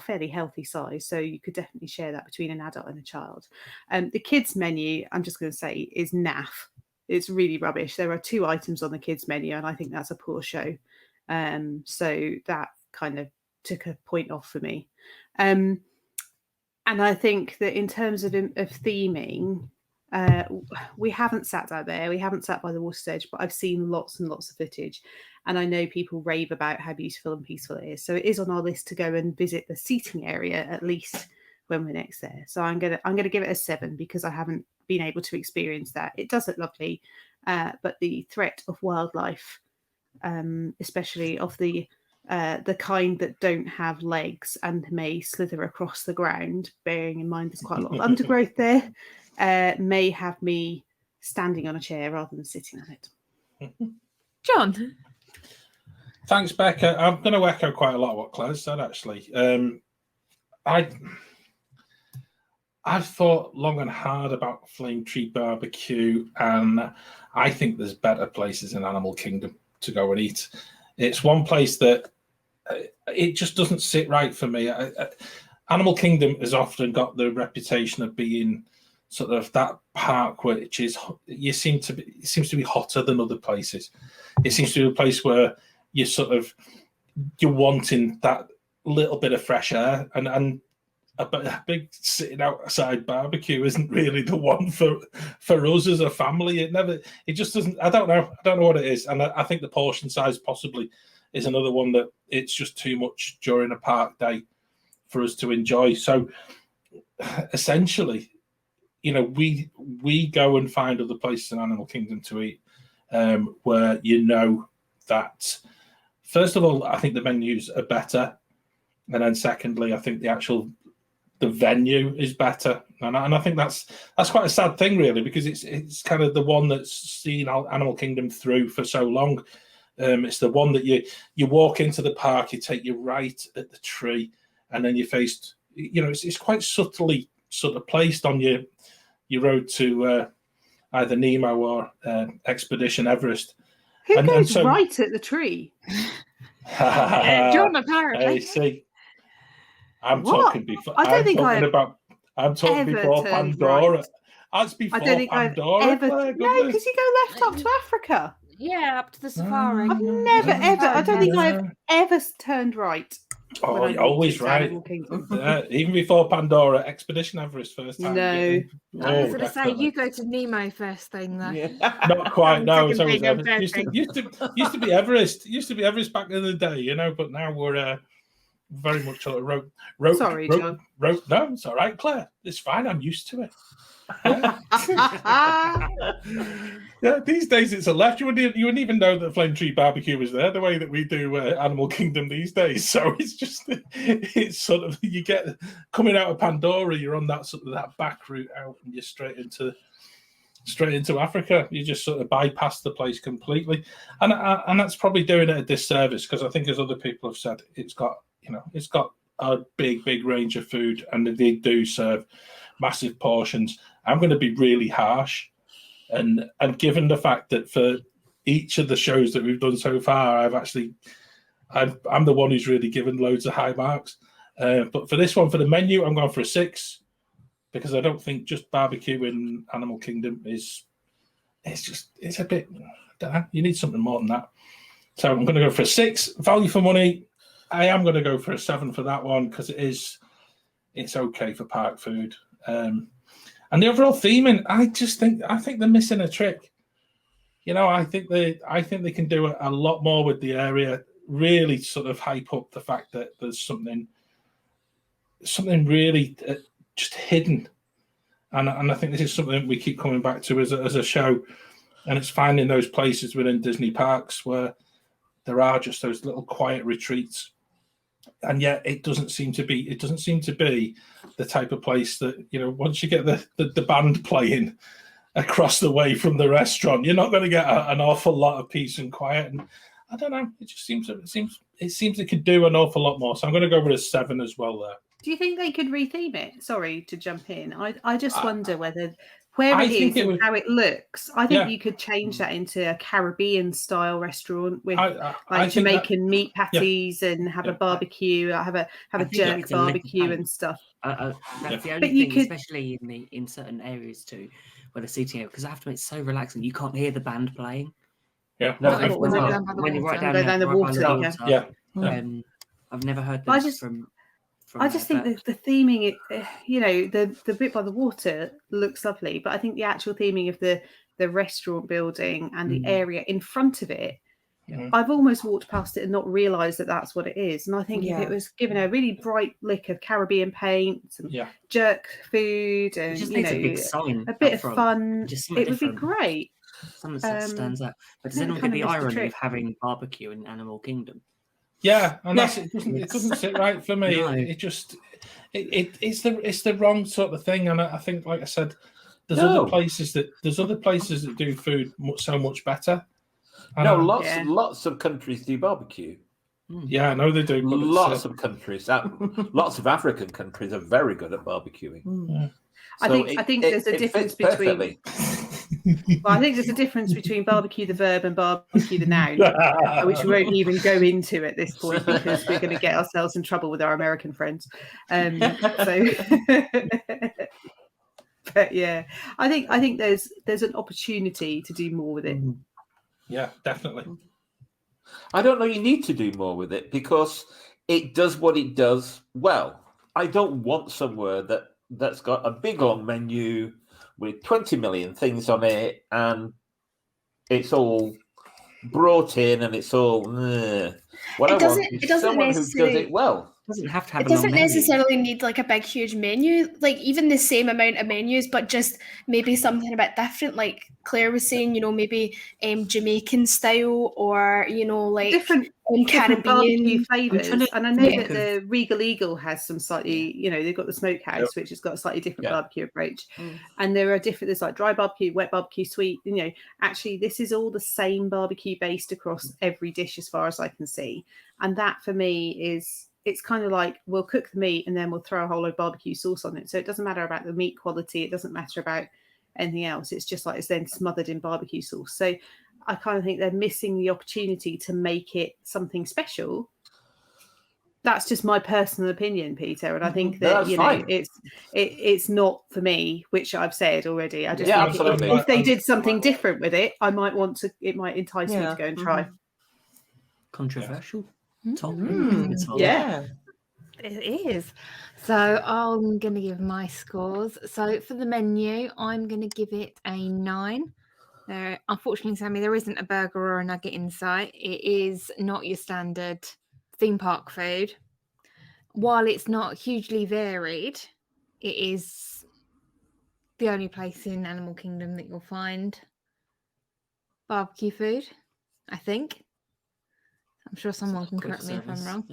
fairly healthy size, so you could definitely share that between an adult and a child. The kids menu, I'm just going to say, is naff. It's really rubbish. There are 2 items on the kids menu, and I think that's a poor show. So that kind of took a point off for me. And I think that in terms of theming, we haven't sat out there. We haven't sat by the water's edge, but I've seen lots and lots of footage. And I know people rave about how beautiful and peaceful it is. So it is on our list to go and visit the seating area at least when we're next there. So I'm gonna give it a 7 because I haven't been able to experience that. It does look lovely, but the threat of wildlife, especially of the kind that don't have legs and may slither across the ground, bearing in mind there's quite a lot of undergrowth there, may have me standing on a chair rather than sitting on it. John. Thanks, Becca. I'm going to echo quite a lot of what Claire said, actually. I've thought long and hard about Flame Tree Barbecue, and I think there's better places in Animal Kingdom to go and eat. It's one place that it just doesn't sit right for me. Animal Kingdom has often got the reputation of being sort of that park which is it seems to be hotter than other places. It seems to be a place where you're wanting that little bit of fresh air, and a big sitting outside barbecue isn't really the one for us as a family. It just doesn't. I don't know what it is, and I think the portion size possibly is another one that it's just too much during a park day for us to enjoy. So essentially, we go and find other places in Animal Kingdom to eat, where that first of all, I think the menus are better, and then secondly, I think the venue is better, and I think that's quite a sad thing, really, because it's kind of the one that's seen Animal Kingdom through for so long. It's the one that you walk into the park, you take your right at the tree, and then you faced. It's quite subtly sort of placed on your road to either Nemo or Expedition Everest. Who And goes so- right at the tree? John, apparently. Hey, see, I'm What? talking before. I don't think I've I'm talking ever before turned Pandora. right. That's before I don't think Pandora. I've ever. Claire, No, goodness. because you go left up to Africa. Yeah, up to the safari. I've never ever. I don't think I've Yeah. ever turned right. Oh, when I you're always walked into right. Animal Kingdom. Even before Pandora, Expedition Everest first time. No. I was Oh, going to say, definitely. you go to Nemo first thing, though. Yeah. Not quite. No, it's Second always thing and Everest. third Used to be Everest. Used to be Everest back in the day, but now we're very much sort of road. Sorry, John. No, it's all right, Claire. It's fine. I'm used to it. Yeah, these days it's a left. You wouldn't even know that Flame Tree Barbecue was there the way that we do Animal Kingdom these days. So it's sort of you get coming out of Pandora, you're on that sort of that back route out, and you're straight into Africa. You just sort of bypass the place completely, and that's probably doing it a disservice because I think, as other people have said, it's got a big range of food, and they do serve massive portions. I'm going to be really harsh, and given the fact that for each of the shows that we've done so far, I'm the one who's really given loads of high marks. But for this one, for the menu, I'm going for a 6 because I don't think just barbecue in Animal Kingdom it's a bit. I don't know, you need something more than that. So I'm going to go for a 6. Value for money. I am going to go for a 7 for that one because it's okay for park food. And the overall theming, I think they're missing a trick. I think they can do a lot more with the area. Really, sort of hype up the fact that there's something really just hidden, and I think this is something we keep coming back to as a show, and it's finding those places within Disney parks where there are just those little quiet retreats. And yet it doesn't seem to be the type of place that, once you get the band playing across the way from the restaurant, you're not going to get an awful lot of peace and quiet. And I don't know, it just seems it could do an awful lot more. So I'm going to go with a 7 as well there. Do you think they could retheme it? Sorry to jump in. I just wonder where I it think is it and how it looks. I think Yeah. you could change that into a Caribbean style restaurant with I think Jamaican meat patties and have Yeah. a barbecue, have a think jerk it's a little barbecue pain. and stuff. That's the But only you thing, could- especially in certain areas too, where the seating area, because after it's so relaxing, you can't hear the band playing. Yeah. No, Like, Not when when they're you're down by the when you're right water. down Go there, down the right by water, yeah. I've never heard I this just- from I just think that the theming, the bit by the water looks lovely, but I think the actual theming of the restaurant building and the area in front of it, Mhm. I've almost walked past it and not realised that that's what it is. And I think if Yeah. it was given a really bright lick of Caribbean paint, some Yeah. jerk food, it and just needs a big sign, a bit up of front, fun, just something it would be different. great. Something that stands out. But does I think anyone we get the kinda missed the irony trick. of having barbecue in Animal Kingdom? Yeah, and Yeah. it doesn't sit right for me. No. It's the wrong sort of thing, and I think, like I said, there's No. other places that do food so much better. And No, I- lots of countries do barbecue. Yeah, I know they do. But Lots of countries, lots of African countries are very good at barbecuing. I think there's a difference between. Well, I think there's a difference between barbecue the verb and barbecue the noun, which we won't even go into at this point because we're going to get ourselves in trouble with our American friends. But yeah, I think there's an opportunity to do more with it. Yeah, definitely. I don't know. You need to do more with it because it does what it does well. I don't want somewhere that's got a big long menu with 20 million things on it, and it's all brought in, and it's all. What It I doesn't- want is it doesn't someone who does necessarily- it well. doesn't have to have It a long doesn't menu. necessarily need like a big, huge menu. Like even the same amount of menus, but just maybe something a bit different. Like Claire was saying, maybe Jamaican style, or like different barbecue Caribbean. flavors. And I know Yeah. that the Regal Eagle has some slightly, they've got the smokehouse, which has got a slightly different barbecue approach. And there are there's like dry barbecue, wet barbecue, sweet. Actually, this is all the same barbecue based across every dish as far as I can see. And that for me it's kind of like we'll cook the meat and then we'll throw a whole load of barbecue sauce on it. So it doesn't matter about the meat quality. It doesn't matter about anything else. It's just like it's then smothered in barbecue sauce. So I kind of think they're missing the opportunity to make it something special. That's just my personal opinion, Peter. And I think that, it's not for me, which I've said already. I just think absolutely. if they did something different with it, I might it might entice me to go and try. Controversial topic. Yeah. It is. So I'm going to give my scores. So for the menu, I'm going to give it a 9. Unfortunately, Sammy, there isn't a burger or a nugget in sight. It is not your standard theme park food. While it's not hugely varied, it is the only place in Animal Kingdom that you'll find barbecue food, I think. I'm sure someone can correct me if I'm wrong.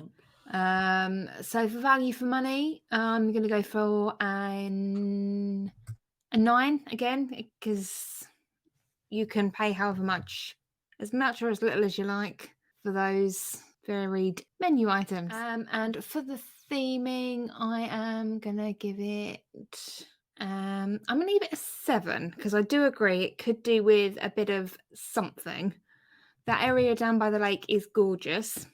So for value for money, I'm going to go for a 9 again, because you can pay however much, as much or as little as you like, for those varied menu items. And for the theming, I am going to give it... I'm going to give it a 7, because I do agree it could do with a bit of something. That area down by the lake is gorgeous,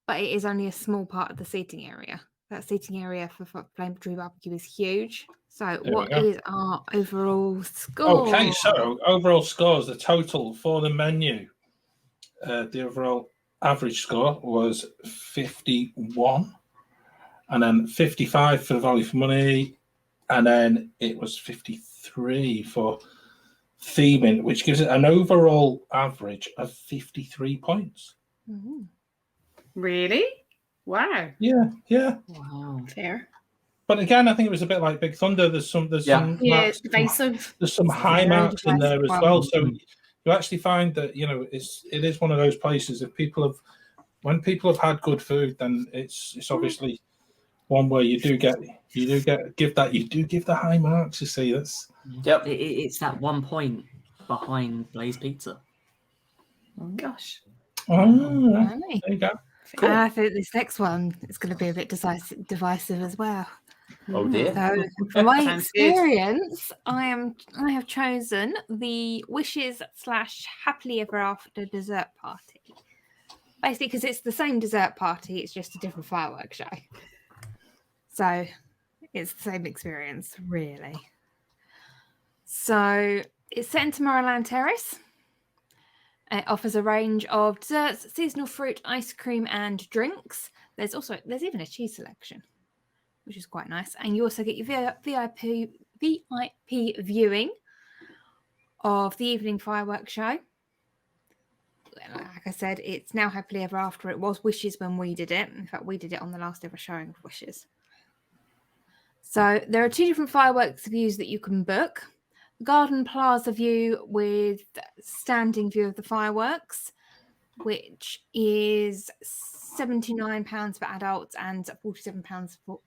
but it is only a small part of the seating area. That seating area for Flame Tree Barbecue is huge. So what is our overall score? Okay, so overall scores, the total for the menu, the overall average score was 51, and then 55 for the value for money, and then it was 53 for theming, which gives it an overall average of 53 points. Mm-hmm. Really? Wow. Yeah. Wow. Fair. But again, I think it was a bit like Big Thunder. There's some it's divisive. There's some high marks in there as well. So you actually find that it is one of those places. When people have had good food, then it's obviously one where you do give the high marks. You see, that's it's that 1 point behind Blaze Pizza. Gosh. There you go. Cool. I think this next one is going to be a bit divisive as well. Oh dear. So, from my experience, I have chosen the Wishes / Happily Ever After dessert party. Basically, because it's the same dessert party, it's just a different fireworks show. So, it's the same experience, really. So, it's set in Tomorrowland Terrace. It offers a range of desserts, seasonal fruit, ice cream, and drinks. There's even a cheese selection, which is quite nice. And you also get your VIP viewing of the evening fireworks show. Like I said, it's now Happily Ever After. It was Wishes when we did it. In fact, we did it on the last ever showing of Wishes. So there are 2 different fireworks views that you can book. Garden Plaza view with standing view of the fireworks, which is £79 for adults and $47 for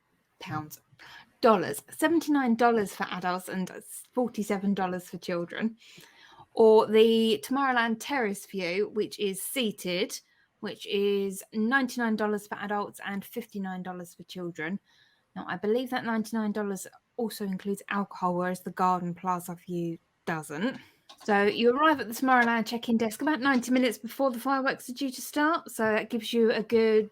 $79 for adults and $47 for children. Or the Tomorrowland Terrace view, which is seated, which is $99 for adults and $59 for children. Now, I believe that $99 also includes alcohol, whereas the Garden Plaza view doesn't. So you arrive at the Tomorrowland check-in desk about 90 minutes before the fireworks are due to start. So that gives you a good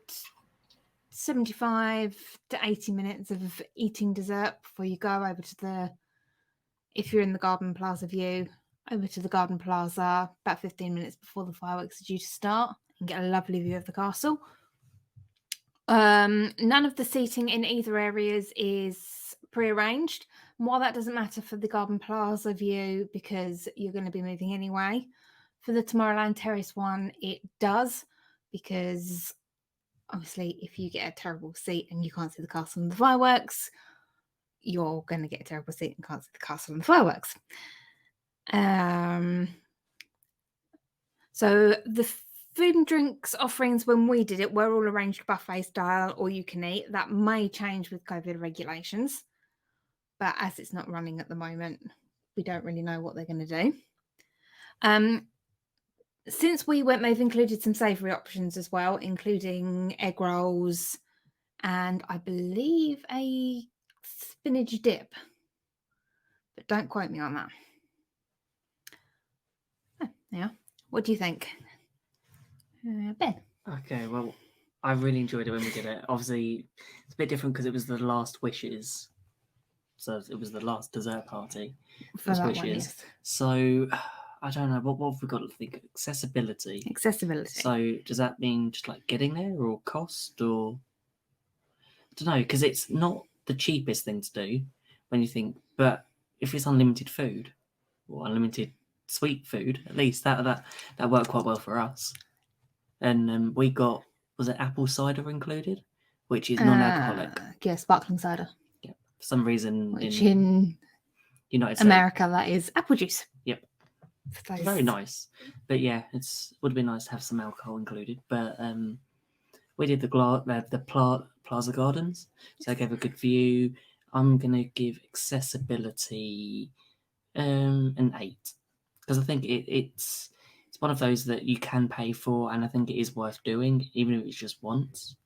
75 to 80 minutes of eating dessert before you go over to if you're in the Garden Plaza view, over to the Garden Plaza about 15 minutes before the fireworks are due to start and get a lovely view of the castle. None of the seating in either areas is prearranged. And while that doesn't matter for the Garden Plaza view because you're going to be moving anyway, for the Tomorrowland Terrace one, it does, because obviously, if you get a terrible seat and you can't see the castle and the fireworks, you're going to get a terrible seat and can't see the castle and the fireworks. So the food and drinks offerings when we did it were all arranged buffet style or you can eat. That may change with COVID regulations, but as it's not running at the moment, we don't really know what they're going to do. Since we went, they've included some savoury options as well, including egg rolls and I believe a spinach dip, but don't quote me on that. Yeah, what do you think, Ben? Okay, well, I really enjoyed it when we did it. Obviously, it's a bit different because it was the last wishes, so it was the last dessert party. For that wishes. one, yes. So I don't know what have we got to think. Accessibility. So does that mean just like getting there, or cost, or I don't know? Because it's not the cheapest thing to do when you think, but if it's unlimited food or unlimited sweet food, at least that worked quite well for us. And we got, was it apple cider included, which is non-alcoholic? Yeah, sparkling cider. Yeah, for some reason Which in United States, America, that is apple juice. Yep, it's very nice. But yeah, would have been nice to have some alcohol included. But we did the Plaza Gardens, so I gave a good view. I'm gonna give accessibility an 8 because I think it's one of those that you can pay for, and I think it is worth doing, even if it's just once.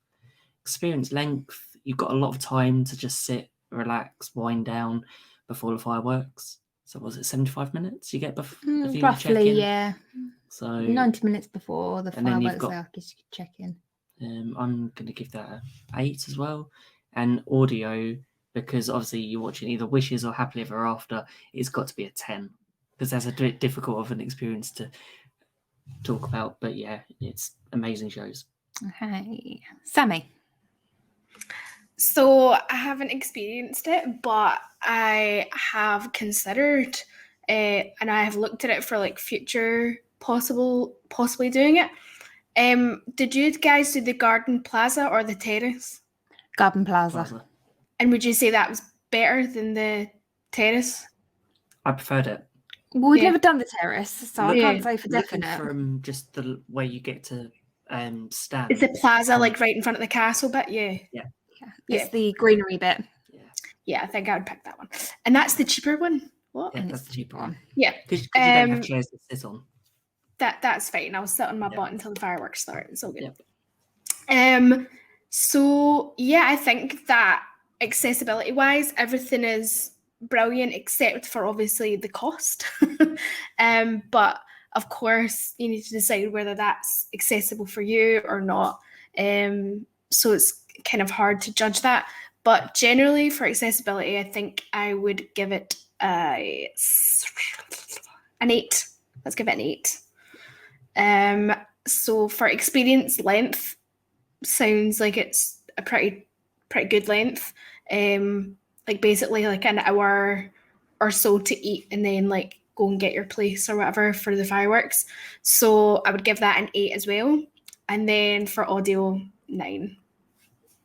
Experience length, you've got a lot of time to just sit, relax, wind down before the fireworks. So was it 75 minutes you get before roughly, yeah. So 90 minutes before the and then you've fireworks, got- I guess you could check in. I'm going to give that an 8 as well. And audio, because obviously you're watching either Wishes or Happily Ever After, it's got to be a 10 because that's a bit difficult of an experience to talk about. But yeah, it's amazing shows. Okay, Sammy. So I haven't experienced it, but I have considered and I have looked at it for like future possibly doing it. Did you guys do the Garden Plaza or the Terrace? Garden Plaza. And would you say that was better than the Terrace? I preferred it. Well, we've Yeah. never done the terrace, so I can't say for Looking definite. from just the way you get to stand. Is the plaza like right in front of the castle bit? Yeah. It's the greenery bit. Yeah, I think I would pick that one. And that's the cheaper one. What? Yeah, And that's it's the cheaper one. Yeah. Because you don't have chairs to sit on. That's fine. I'll sit on my Yeah. butt until the fireworks start. It's all good. Yeah. So yeah, I think that accessibility wise, everything is brilliant except for obviously the cost. But of course you need to decide whether that's accessible for you or not. So it's kind of hard to judge that. But generally for accessibility, I think I would give it an 8. Let's give it an 8. So for experience length, sounds like it's a pretty good length. Like basically like an hour or so to eat and then like go and get your place or whatever for the fireworks. So I would give that an 8 as well. And then for audio, 9.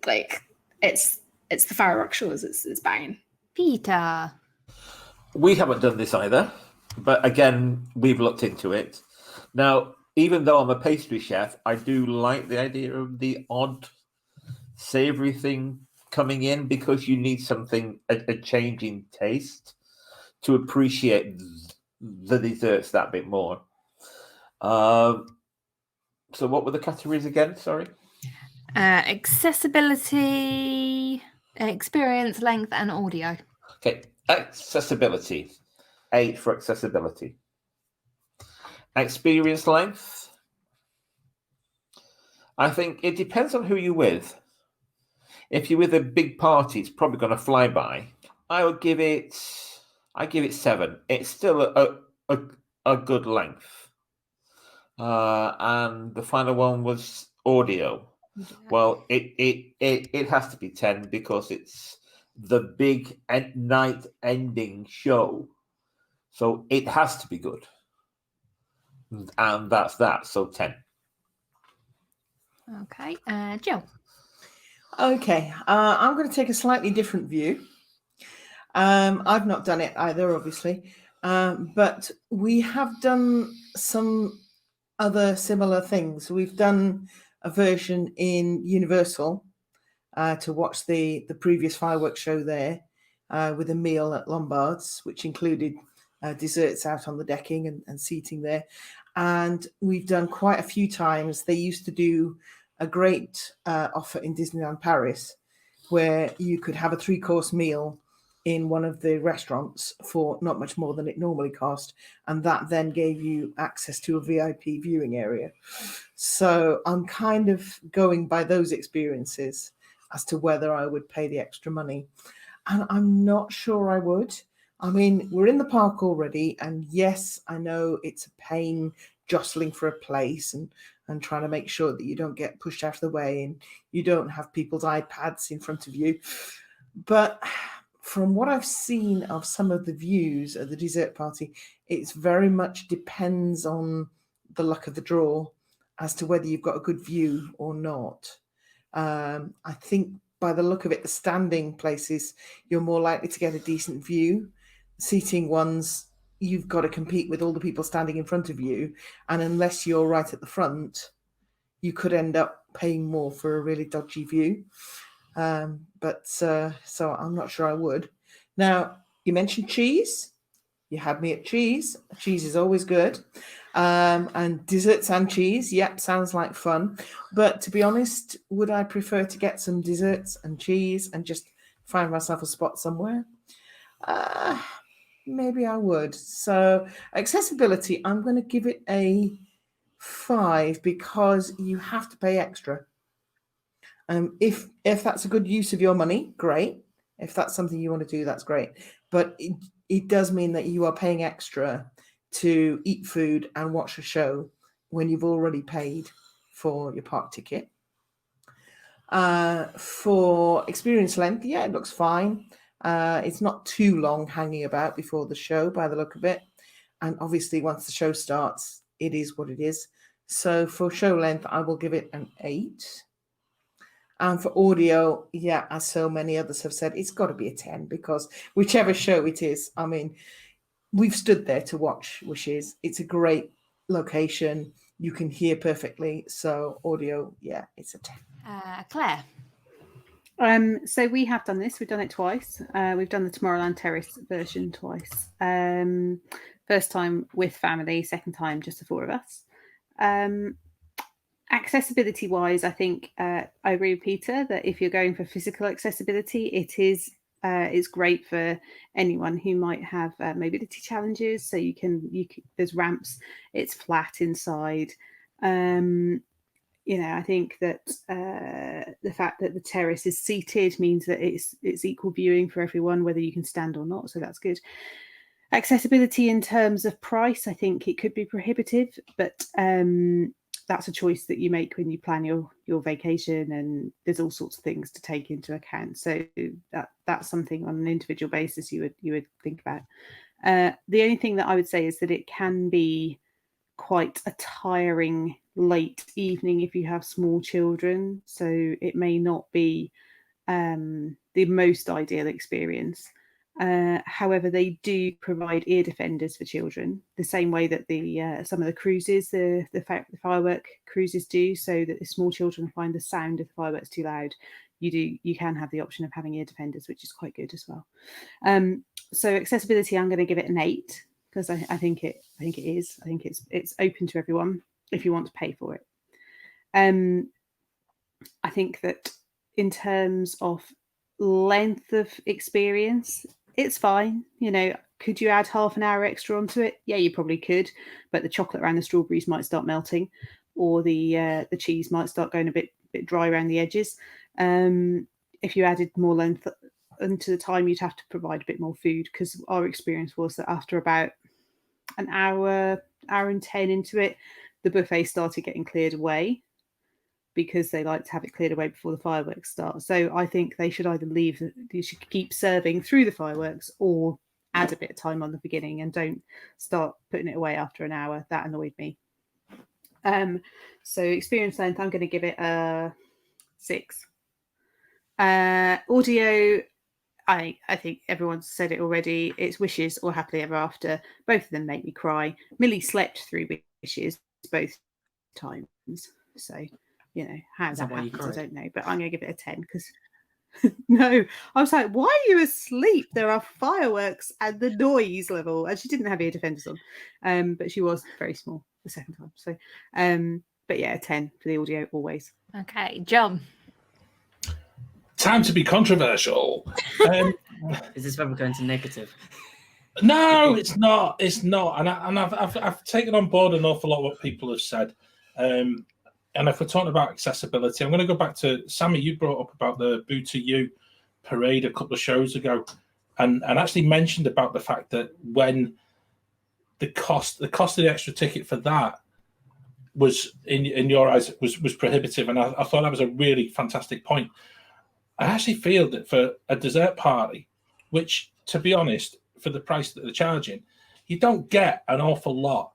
Like it's the fireworks shows. It's banging. Peter. We haven't done this either, but again, we've looked into it. Now, even though I'm a pastry chef, I do like the idea of the odd savory thing coming in because you need something, a change in taste to appreciate the desserts that bit more. So what were the categories again? Sorry. Accessibility, experience length, and audio. Okay, accessibility. 8 for accessibility. Experience length. I think it depends on who you're with. If you're with a big party, it's probably going to fly by. I give it 7. It's still a good length. And the final one was audio. Well, it has to be 10 because it's the big night ending show. So it has to be good. And that's that. So 10. Okay, Jill. Okay, I'm going to take a slightly different view. I've not done it either, obviously, but we have done some other similar things. We've done a version in Universal to watch the previous fireworks show there with a meal at Lombard's, which included desserts out on the decking and seating there. And we've done quite a few times. They used to do a great offer in Disneyland Paris where you could have a 3-course meal in one of the restaurants for not much more than it normally cost. And that then gave you access to a VIP viewing area. So I'm kind of going by those experiences as to whether I would pay the extra money. And I'm not sure I would. I mean, we're in the park already. And yes, I know it's a pain jostling for a place and trying to make sure that you don't get pushed out of the way and you don't have people's iPads in front of you. But from what I've seen of some of the views at the dessert party, it's very much depends on the luck of the draw as to whether you've got a good view or not. I think by the look of it, the standing places, you're more likely to get a decent view. Seating ones, you've got to compete with all the people standing in front of you. And unless you're right at the front, you could end up paying more for a really dodgy view. So I'm not sure I would. Now, you mentioned cheese. You had me at cheese. Cheese is always good. And desserts and cheese. Yep, sounds like fun. But to be honest, would I prefer to get some desserts and cheese and just find myself a spot somewhere? Maybe I would. So accessibility, I'm going to give it a 5 because you have to pay extra. If that's a good use of your money, great. If that's something you want to do, that's great. But it does mean that you are paying extra to eat food and watch a show when you've already paid for your park ticket. For experience length, yeah, it looks fine. It's not too long hanging about before the show by the look of it. And obviously, once the show starts, it is what it is. So for show length, I will give it an 8. And for audio, yeah, as so many others have said, it's got to be a 10 because whichever show it is, I mean, we've stood there to watch Wishes. It's a great location. You can hear perfectly. So audio, yeah, it's a 10. Claire. So we have done this. We've done it twice. We've done the Tomorrowland Terrace version twice. First time with family, second time just the 4 of us. Accessibility wise, I think I agree with Peter that if you're going for physical accessibility, it's great for anyone who might have mobility challenges. So you can there's ramps, it's flat inside. I think that the fact that the terrace is seated means that it's equal viewing for everyone, whether you can stand or not. So that's good. Accessibility in terms of price, I think it could be prohibitive, but that's a choice that you make when you plan your vacation, and there's all sorts of things to take into account. So that's something on an individual basis you would think about. The only thing that I would say is that it can be quite a tiring late evening if you have small children. So it may not be the most ideal experience. However, they do provide ear defenders for children, the same way that some of the cruises, the firework cruises do, so that if small children find the sound of the fireworks too loud, you can have the option of having ear defenders, which is quite good as well. So accessibility, I'm going to give it an 8 because I think it is. I think it's open to everyone if you want to pay for it. I think that in terms of length of experience, it's fine. Could you add half an hour extra onto it? Yeah, you probably could, but the chocolate around the strawberries might start melting, or the cheese might start going a bit dry around the edges. If you added more length into the time, you'd have to provide a bit more food, because our experience was that after about an hour and 10 into it, the buffet started getting cleared away, because they like to have it cleared away before the fireworks start. So I think they should either you should keep serving through the fireworks, or add a bit of time on the beginning and don't start putting it away after an hour. That annoyed me. So experience length, I'm going to give it a 6. Audio, I think everyone's said it already. It's Wishes or Happily Ever After. Both of them make me cry. Millie slept through Wishes both times. So, how Is that that why you happens, I cried? don't know. But I'm going to give it a 10 because no, I was like, why are you asleep? There are fireworks and the noise level. And she didn't have ear defenders on, but she was very small the second time. So, but yeah, a 10 for the audio always. Okay, John. Time to be controversial. Is this where we're going to negative? No, it's not. It's not. And I've taken on board an awful lot of what people have said. And if we're talking about accessibility, I'm going to go back to Sammy. You brought up about the Boo to You parade a couple of shows ago, and actually mentioned about the fact that when the cost of the extra ticket for that was in your eyes was prohibitive, and I thought that was a really fantastic point. I actually feel that for a dessert party, which, to be honest, for the price that they're charging, you don't get an awful lot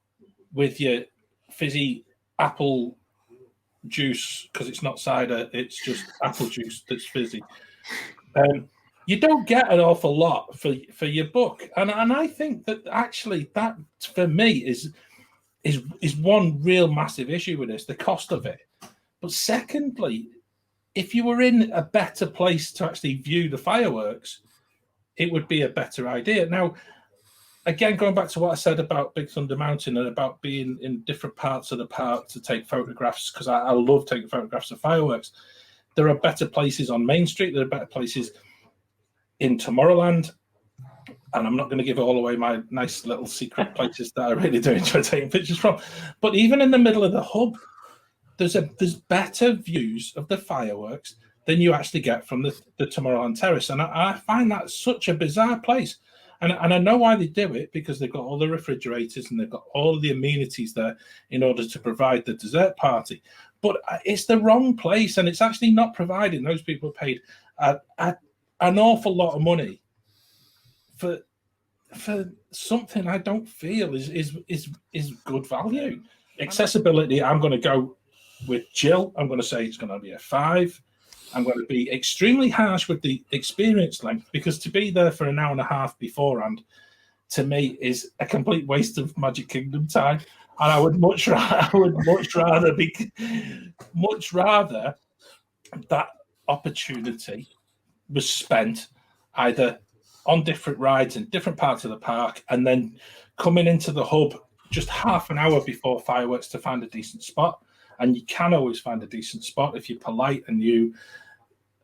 with your fizzy apple juice, because it's not cider, it's just apple juice that's fizzy. You don't get an awful lot for your book, and I think that actually that for me is one real massive issue with this, the cost of it. But secondly, if you were in a better place to actually view the fireworks, it would be a better idea. Now, again, going back to what I said about Big Thunder Mountain and about being in different parts of the park to take photographs, because I love taking photographs of fireworks. There are better places on Main Street. There are better places in Tomorrowland. And I'm not going to give all away my nice little secret places that I really do enjoy taking pictures from. But even in the middle of the hub, there's better views of the fireworks than you actually get from the Tomorrowland Terrace. And I find that such a bizarre place. And I know why they do it, because they've got all the refrigerators and they've got all the amenities there in order to provide the dessert party. But it's the wrong place, and it's actually not providing. Those people paid an awful lot of money for something I don't feel is good value. Accessibility, I'm going to go with Jill. I'm going to say it's going to be a 5. I'm going to be extremely harsh with the experience length, because to be there for an hour and a half beforehand, to me, is a complete waste of Magic Kingdom time. And I would much rather that opportunity was spent either on different rides in different parts of the park, and then coming into the hub just half an hour before fireworks to find a decent spot. And you can always find a decent spot if you're polite and you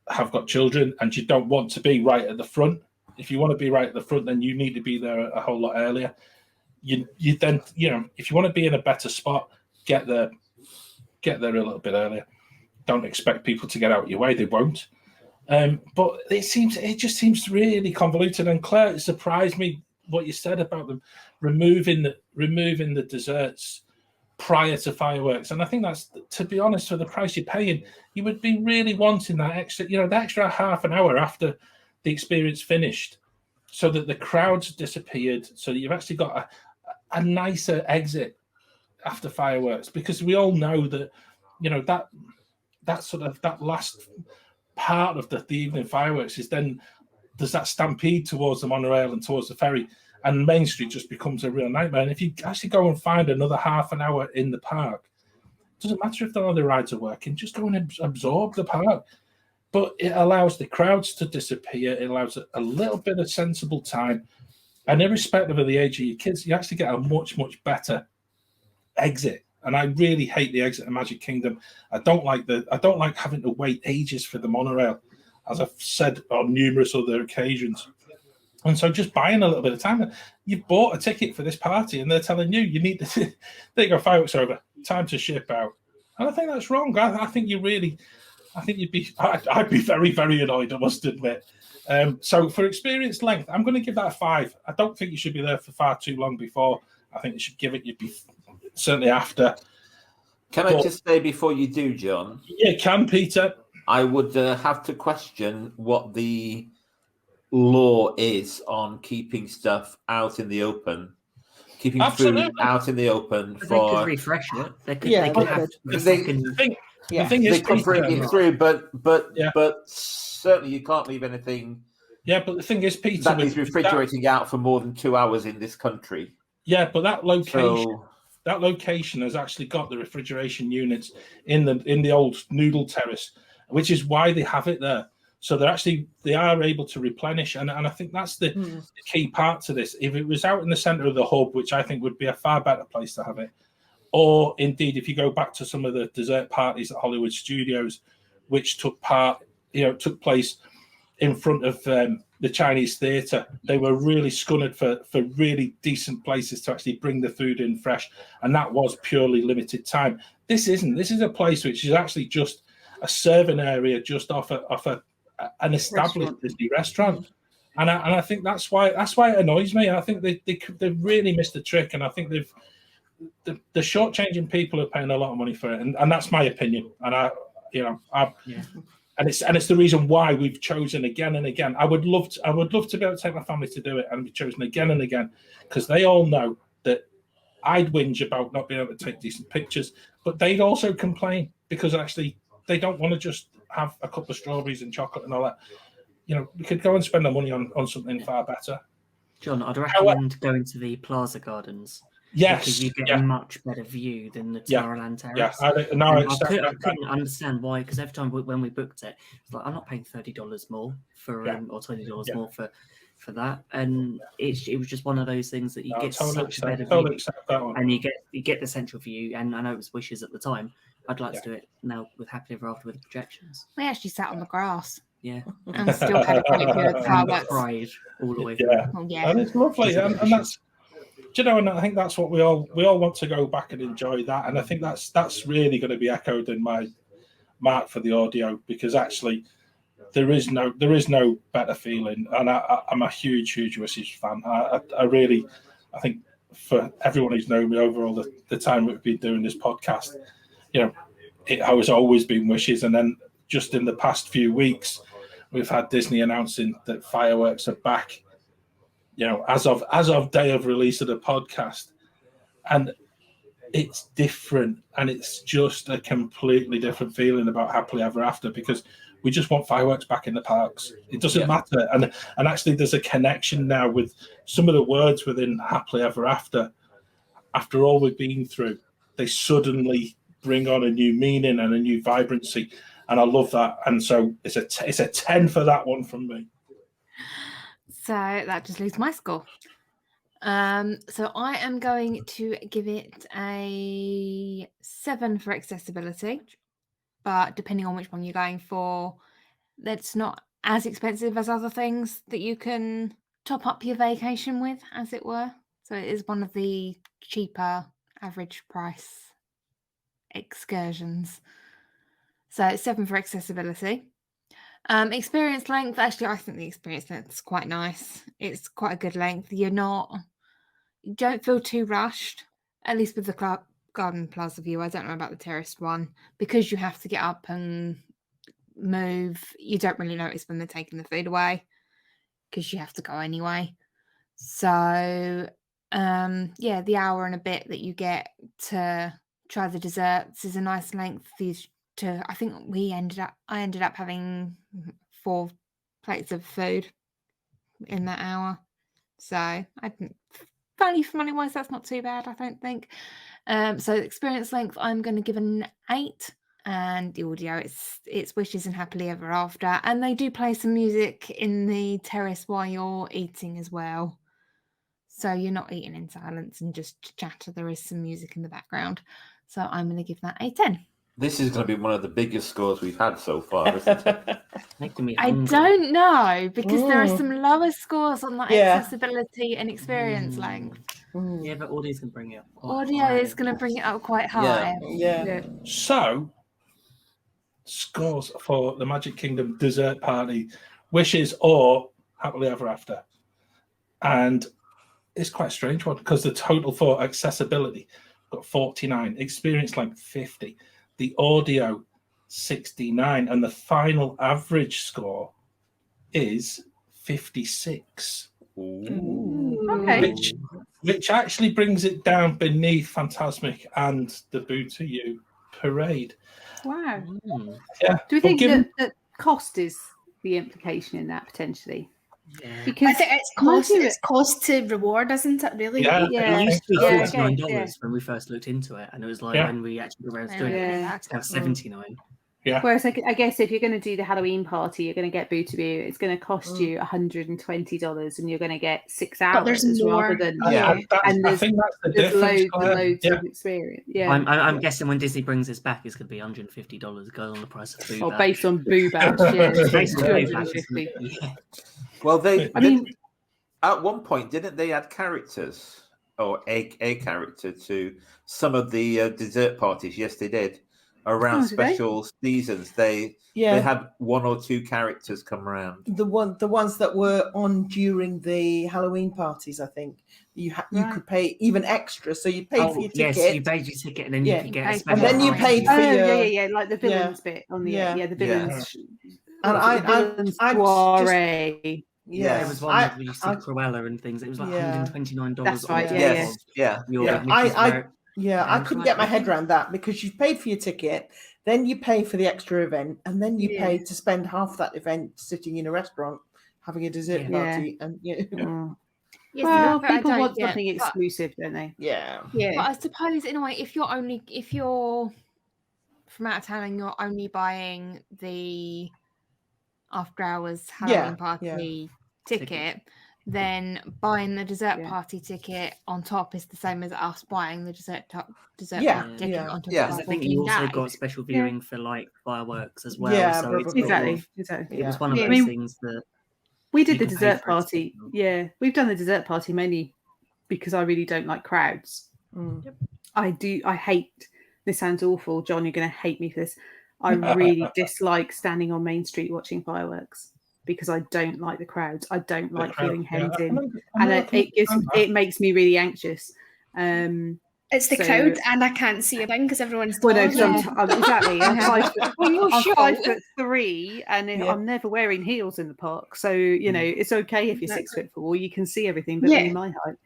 have got children and you don't want to be right at the front. If you want to be right at the front, then you need to be there a whole lot earlier. You then, if you want to be in a better spot, get there a little bit earlier. Don't expect people to get out of your way; they won't. But it just seems really convoluted. And Claire, it surprised me what you said about them removing the desserts prior to fireworks. And I think that's, to be honest, for the price you're paying, you would be really wanting that extra, the extra half an hour after the experience finished, so that the crowds disappeared, so that you've actually got a nicer exit after fireworks. Because we all know that, that sort of that last part of the evening fireworks is then there's that stampede towards the monorail and towards the ferry, and Main Street just becomes a real nightmare. And if you actually go and find another half an hour in the park, it doesn't matter if the other rides are working, just go and absorb the park. But it allows the crowds to disappear. It allows a little bit of sensible time. And irrespective of the age of your kids, you actually get a much, much better exit. And I really hate the exit of Magic Kingdom. I don't like having to wait ages for the monorail, as I've said on numerous other occasions. And so just buying a little bit of time. You've bought a ticket for this party and they're telling you need to, there you go, fireworks over, time to ship out. And I think that's wrong. I'd be very, very annoyed, I must admit. So for experience length, I'm going to give that a 5. I don't think you should be there for far too long before. I think you should give it, you'd be certainly after. I just say before you do, John? Yeah, can, Peter. I would have to question what the law is on keeping stuff out in the open keeping Absolutely. food out in the open But they could for. refresh it. They could. Yeah, they they could have could. the They- second. The thing Yeah. is, They could bring Peter, it through, but Yeah. certainly you can't leave anything yeah, but the thing is, Peter, that needs with refrigerating out for more than 2 hours in this country. yeah, but that location. So That location has actually got the refrigeration units in the old noodle terrace, which is why they have it there. So they are able to replenish, and I think that's the key part to this. If it was out in the centre of the hub, which I think would be a far better place to have it, or indeed if you go back to some of the dessert parties at Hollywood Studios, which took place in front of the Chinese theatre, they were really scunnered for really decent places to actually bring the food in fresh, and that was purely limited time. This isn't. This is a place which is actually just a serving area just off an established Disney restaurant, and I think that's why it annoys me. I think they've really missed the trick, and I think the shortchanging people are paying a lot of money for it, and that's my opinion. And And it's the reason why we've chosen again and again. I would love to be able to take my family to do it, and be chosen again and again, because they all know that I'd whinge about not being able to take decent pictures, but they'd also complain because actually they don't want to just have a couple of strawberries and chocolate and all that. We could go and spend the money on something far better. John, I'd recommend going to the Plaza Gardens. Yes, because you get a much better view than the Tomorrowland Terrace. Yeah, I couldn't understand why, because every time when we booked it, it's like I'm not paying $30 more for or $20 more for that, and it was just one of those things that you get such a better view, and you get the central view. And I know it was wishes at the time. I'd like to do it now with Happily Ever After with the projections. We actually sat on the grass. Yeah, and still had a great view of the fireworks. Cried all the way through. Yeah, and it's lovely, and that's. And I think that's what we all want to go back and enjoy that, and I think that's really going to be echoed in my mark for the audio, because actually there is no better feeling, and I'm a huge Wishes fan. I think for everyone who's known me over all the time we've been doing this podcast, it has always been Wishes, and then just in the past few weeks we've had Disney announcing that fireworks are back. As of day of release of the podcast, and it's different, and it's just a completely different feeling about Happily Ever After, because we just want fireworks back in the parks. It doesn't matter, and actually there's a connection now with some of the words within Happily Ever After. After all we've been through, they suddenly bring on a new meaning and a new vibrancy, and I love that. And so it's a 10 for that one from me. So that just leaves my score. So I am going to give it a 7 for accessibility, but depending on which one you're going for, that's not as expensive as other things that you can top up your vacation with, as it were. So it is one of the cheaper average price excursions. So 7 for accessibility. Experience length, actually I think the experience length is quite nice. It's quite a good length. You don't feel too rushed, at least with the Garden Plaza view. I don't know about the terraced one, because you have to get up and move. You don't really notice when they're taking the food away, because you have to go anyway. So the hour and a bit that you get to try the desserts is a nice length. I think I ended up having 4 plates of food in that hour. So I didn't, value for money wise, that's not too bad, I don't think. So experience length, I'm going to give an 8. And the audio, it's Wishes and Happily Ever After. And they do play some music in the terrace while you're eating as well. So you're not eating in silence and just chatter. There is some music in the background. So I'm going to give that a 10. This is going to be one of the biggest scores we've had so far, isn't it? Making me I hungry. don't know, because there are some lower scores on that Yeah. accessibility and experience length. Yeah, but audio's going to bring it up. Audio is going to bring it up quite high. Yeah. So, scores for the Magic Kingdom dessert party, Wishes or Happily Ever After. And it's quite a strange one, because the total for accessibility got 49, experience length 50, the audio 69, and the final average score is 56. Okay. which actually brings it down beneath Fantasmic and the Boo to You parade. Wow. Yeah. Do we but think given- that cost is the implication in that potentially? Yeah. Because I think it's cost to reward, isn't it? Really? Yeah. It used to be Yeah, $49 yeah. when we first looked into it, and it was like Yeah. when we actually were Yeah. doing it, Yeah. it's now $79. Yeah. Whereas I guess if you're going to do the Halloween party, you're going to get Boo-to-Boo, it's going to cost you $120 and you're going to get 6 But hours there's more. rather than Yeah. and I think that's the there's difference. loads Claire. and loads Yeah. of experience. Yeah. I'm guessing when Disney brings this back, it's going to be $150 going on the price of Boo Or Bash. based on Boo Bash, yeah. Based on Boo Bash, it's 250. gonna be- yeah. Well, I mean, at one point, didn't they add characters or a character to some of the dessert parties? Yes, they did. Around did they? special seasons, they had 1 or 2 characters come around. The ones that were on during the Halloween parties, I think you could pay even extra. So you paid for your ticket. Yes, you paid your ticket, and then you could get a And special. then you price. paid for yeah, like the villains bit on the the villains. And villains I soiree. Yeah, There was one where you see Cruella and things. It was like $129. That's right. I couldn't get my head around that because you paid for your ticket, then you pay for the extra event, and then you pay to spend half that event sitting in a restaurant having a dessert party. And Yes, Well, but I people don't want get- something but- exclusive, don't they? yeah. But I suppose in a way, if you're from out of town and you're only buying the after hours Halloween party ticket, then buying the dessert party ticket on top is the same as us buying the dessert party ticket on top. Because of I think you also got special viewing for like fireworks as well. Yeah, so it's exactly. It was one of those things that we did the people paid dessert for it. party. Yeah, we've done the dessert party mainly because I really don't like crowds. I hate. This sounds awful, John. You're going to hate me for this. I really dislike standing on Main Street watching fireworks because I don't like the crowds. I don't like feeling hemmed in, and it makes me really anxious. It's the crowd, and I can't see a thing because everyone's exactly. I'm 5'3", and Yeah. I'm never wearing heels in the park. So it's okay if you're 6'4", you can see everything. But in my height,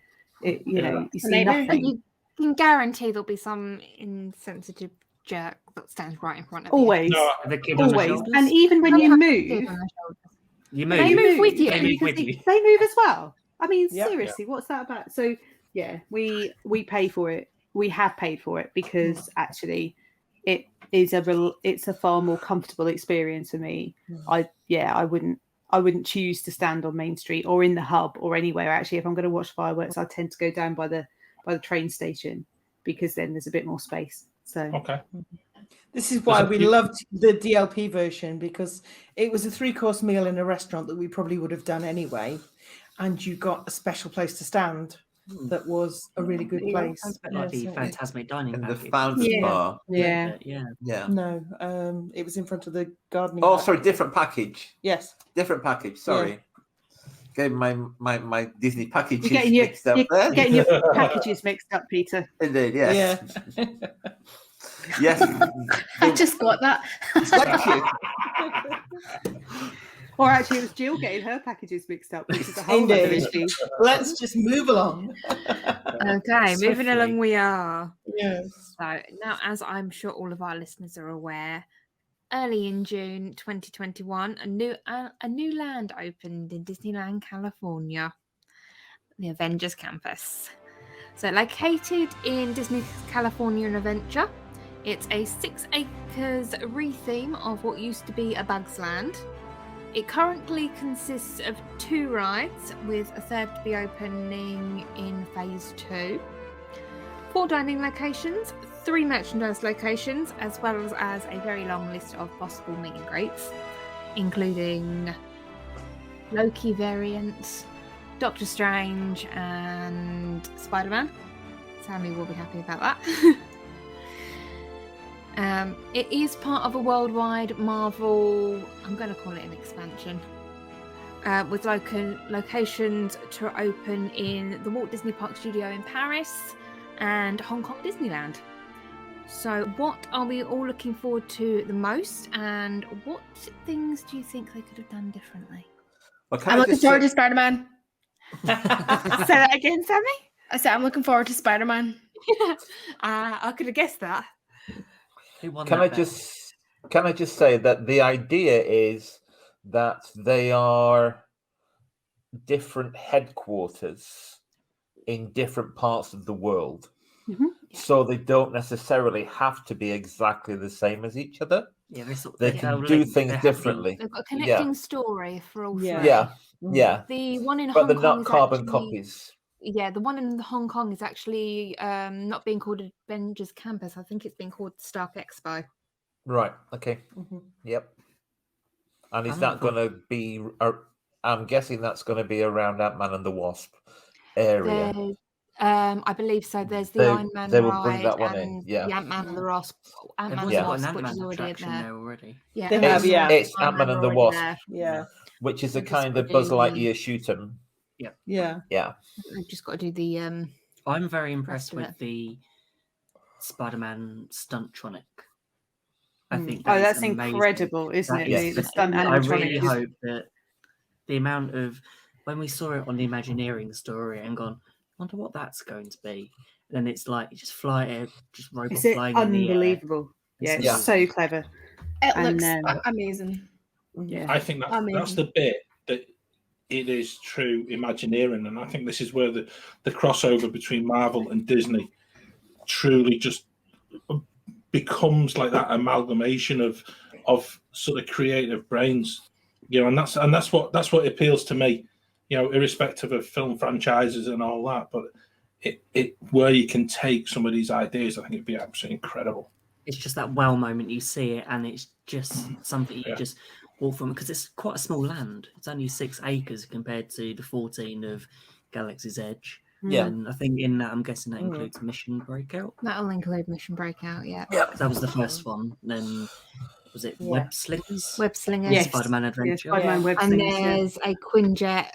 you see nothing. You can guarantee there'll be some insensitive jerk that stands right in front of Always, you. always, and even when you move, They move with you. They move as well. I mean, seriously, what's that about? So yeah, we pay for it. We have paid for it because actually, it's a far more comfortable experience for me. I wouldn't choose to stand on Main Street or in the hub or anywhere. Actually, if I'm going to watch fireworks, I tend to go down by the train station because then there's a bit more space. So This is why we loved the DLP version, because it was a 3-course meal in a restaurant that we probably would have done anyway, and you got a special place to stand. That was a really good place. Like the Fantasmic dining and the package. fountain bar. Yeah. No, it was in front of the gardening. Oh, sorry, different package. Yes, different package. Sorry, getting my Disney packages You're mixed up there. getting your packages mixed up, Peter. Indeed, yes. Yeah. Yes. I just got that. Thank you. Or actually, it was Jill getting her packages mixed up, which is a whole other issue. Let's just move along. Okay, moving along we are. Yes. So now, as I'm sure all of our listeners are aware, early in June 2021, a new land opened in Disneyland, California, the Avengers Campus. So located in Disney's California Adventure, it's a 6 acres retheme of what used to be a Bugs Land. It currently consists of 2 rides, with a third to be opening in phase 2. 4 dining locations, 3 merchandise locations, as well as a very long list of possible meet and greets, including Loki variants, Doctor Strange, and Spider-Man. Sammy will be happy about that. It is part of a worldwide Marvel, I'm going to call it an expansion, with locations to open in the Walt Disney Park Studio in Paris and Hong Kong Disneyland. So what are we all looking forward to the most, and what things do you think they could have done differently? I'm looking forward to Spider-Man. Say that again, Sammy? I said I'm looking forward to Spider-Man. I could have guessed that. Who won Can that I bet? just say that the idea is that they are different headquarters in different parts of the world. Mhm. So they don't necessarily have to be exactly the same as each other. Yeah, They they're can all do linked. things They're happy. differently. They've got a connecting story for all Yeah. three. Yeah, Mm. yeah. The one in But Hong they're Kong not is carbon actually, copies. yeah, the one in Hong Kong is actually not being called Avengers Campus. I think it's being called Stark Expo. Right. Okay. Mhm. Yep. And is I'm that not for- going to be? I'm guessing that's going to be around Ant-Man and the Wasp area. There's, I believe so. There's the Iron Man they will bring ride that one in. and Yeah. the Ant-Man and the Wasp. Ant-Man Everyone's and the got an Wasp, which Ant-Man is already in attraction there. there already. Yeah, They Ant-Man have, and the yeah. Wasp, It's Ant-Man and the already Wasp, there. Yeah. which is a They've just kind got of to Buzz do Lightyear shoot 'em. Yeah. Yeah. They've just got to do the I'm very impressed of with it. the Spider-Man Stuntronic. I Mm. think Oh, that is that's amazing. incredible, isn't That it? is The stunt I really animatronic is hope that the amount of when we saw it on the Imagineering story and gone, I wonder what that's going to be. And it's like you just fly just robot Is it flying in the air. unbelievable? Yeah, It's it's so clever. It And, looks amazing. Yeah. I think that's Amazing. the bit that it is true Imagineering, and I think this is where the crossover between Marvel and Disney truly just becomes like that amalgamation of sort of creative brains, you know, and that's what appeals to me, you know, irrespective of film franchises and all that. But it where you can take some of these ideas, I think it'd be absolutely incredible. It's just that wow moment. You see it, and it's just something you Yeah. just walk from because it's quite a small land. It's only 6 acres compared to the 14 of Galaxy's Edge. Yeah. And I think in that, I'm guessing that includes Mission Breakout. That'll include Mission Breakout, yeah. That was the first one. Then was it Yeah. Web Slingers? Web Slingers. Yes. Spider-Man Yeah, Adventure. Spider-Man Yeah. Web And Slingers, yeah. there's a Quinjet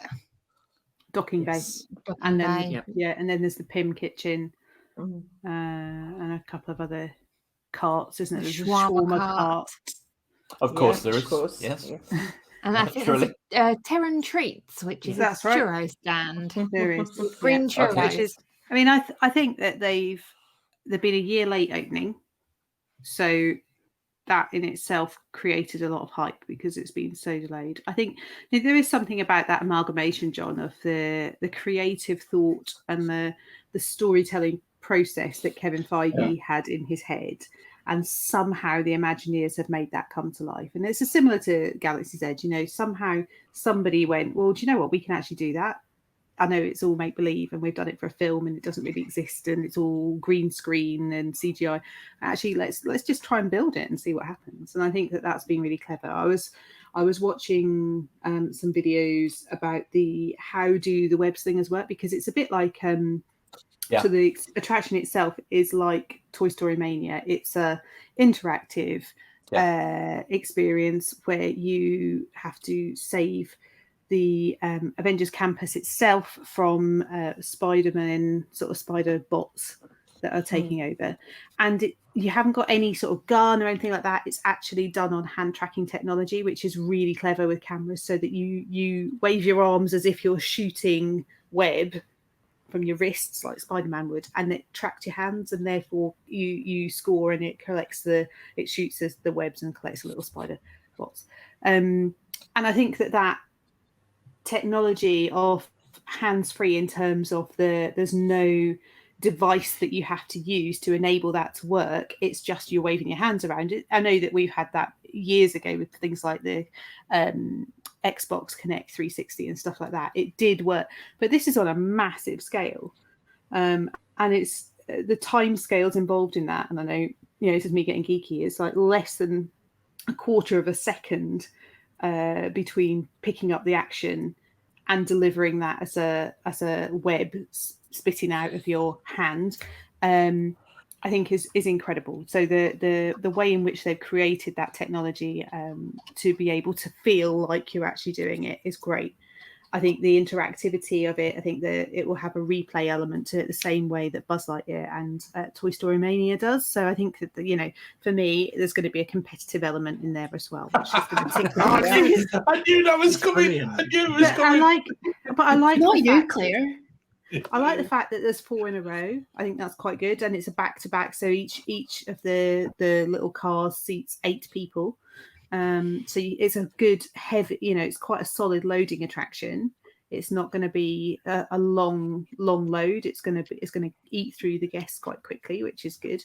Docking bay. Yes. docking And then bay. Yep. yeah, and then there's the Pym kitchen, Mhm. and a couple of other carts, isn't it? The There's a shawarma shawarma cart. cart. Of course Yeah, there is. Of course. Yes. And I think there's Naturally. a Terran Treats, which is That's a right. churro stand. There is Green yeah. churros. Which is, I mean, I think that they've been a year late opening, so that in itself created a lot of hype because it's been so delayed. I think there is something about that amalgamation, John, of the creative thought and the storytelling process that Kevin Feige had in his head, and somehow the Imagineers have made that come to life. And it's similar to Galaxy's Edge, you know, somehow somebody went, well, do you know what, we can actually do that. I know it's all make believe and we've done it for a film and it doesn't really exist and it's all green screen and CGI. Actually, let's just try and build it and see what happens. And I think that that's been really clever. I was watching some videos about how do the web slingers work, because it's a bit like so the attraction itself is like Toy Story Mania. It's a interactive experience where you have to save the Avengers campus itself from Spider-Man, sort of spider bots that are taking over. And you haven't got any sort of gun or anything like that. It's actually done on hand tracking technology, which is really clever with cameras, so that you wave your arms as if you're shooting web from your wrists like Spider-Man would, and it tracks your hands, and therefore you score, and it shoots the webs and collects little spider bots. And I think that technology of hands-free in terms of there's no device that you have to use to enable that to work. It's just you're waving your hands around it. I know that we've had that years ago with things like the Xbox Connect 360 and stuff like that. It did work, but this is on a massive scale, and it's the time scales involved in that. And I know, you know, this is me getting geeky. It's like less than a quarter of a second between picking up the action and delivering that as a web spitting out of your hand. I think is incredible. So the way in which they've created that technology to be able to feel like you're actually doing it is great. I think the interactivity of it, I think that it will have a replay element to it the same way that Buzz Lightyear and Toy Story Mania does. So I think that, you know, for me, there's going to be a competitive element in there as well, which is going to tick I knew that was coming. Brilliant. I knew it was coming. I like Not the you, fact- Claire. I like the fact that there's 4 in a row. I think that's quite good, and it's a back-to-back. So each of the little cars seats 8 people. It's a good heavy. It's quite a solid loading attraction. It's not going to be a long load. It's going to eat through the guests quite quickly, which is good.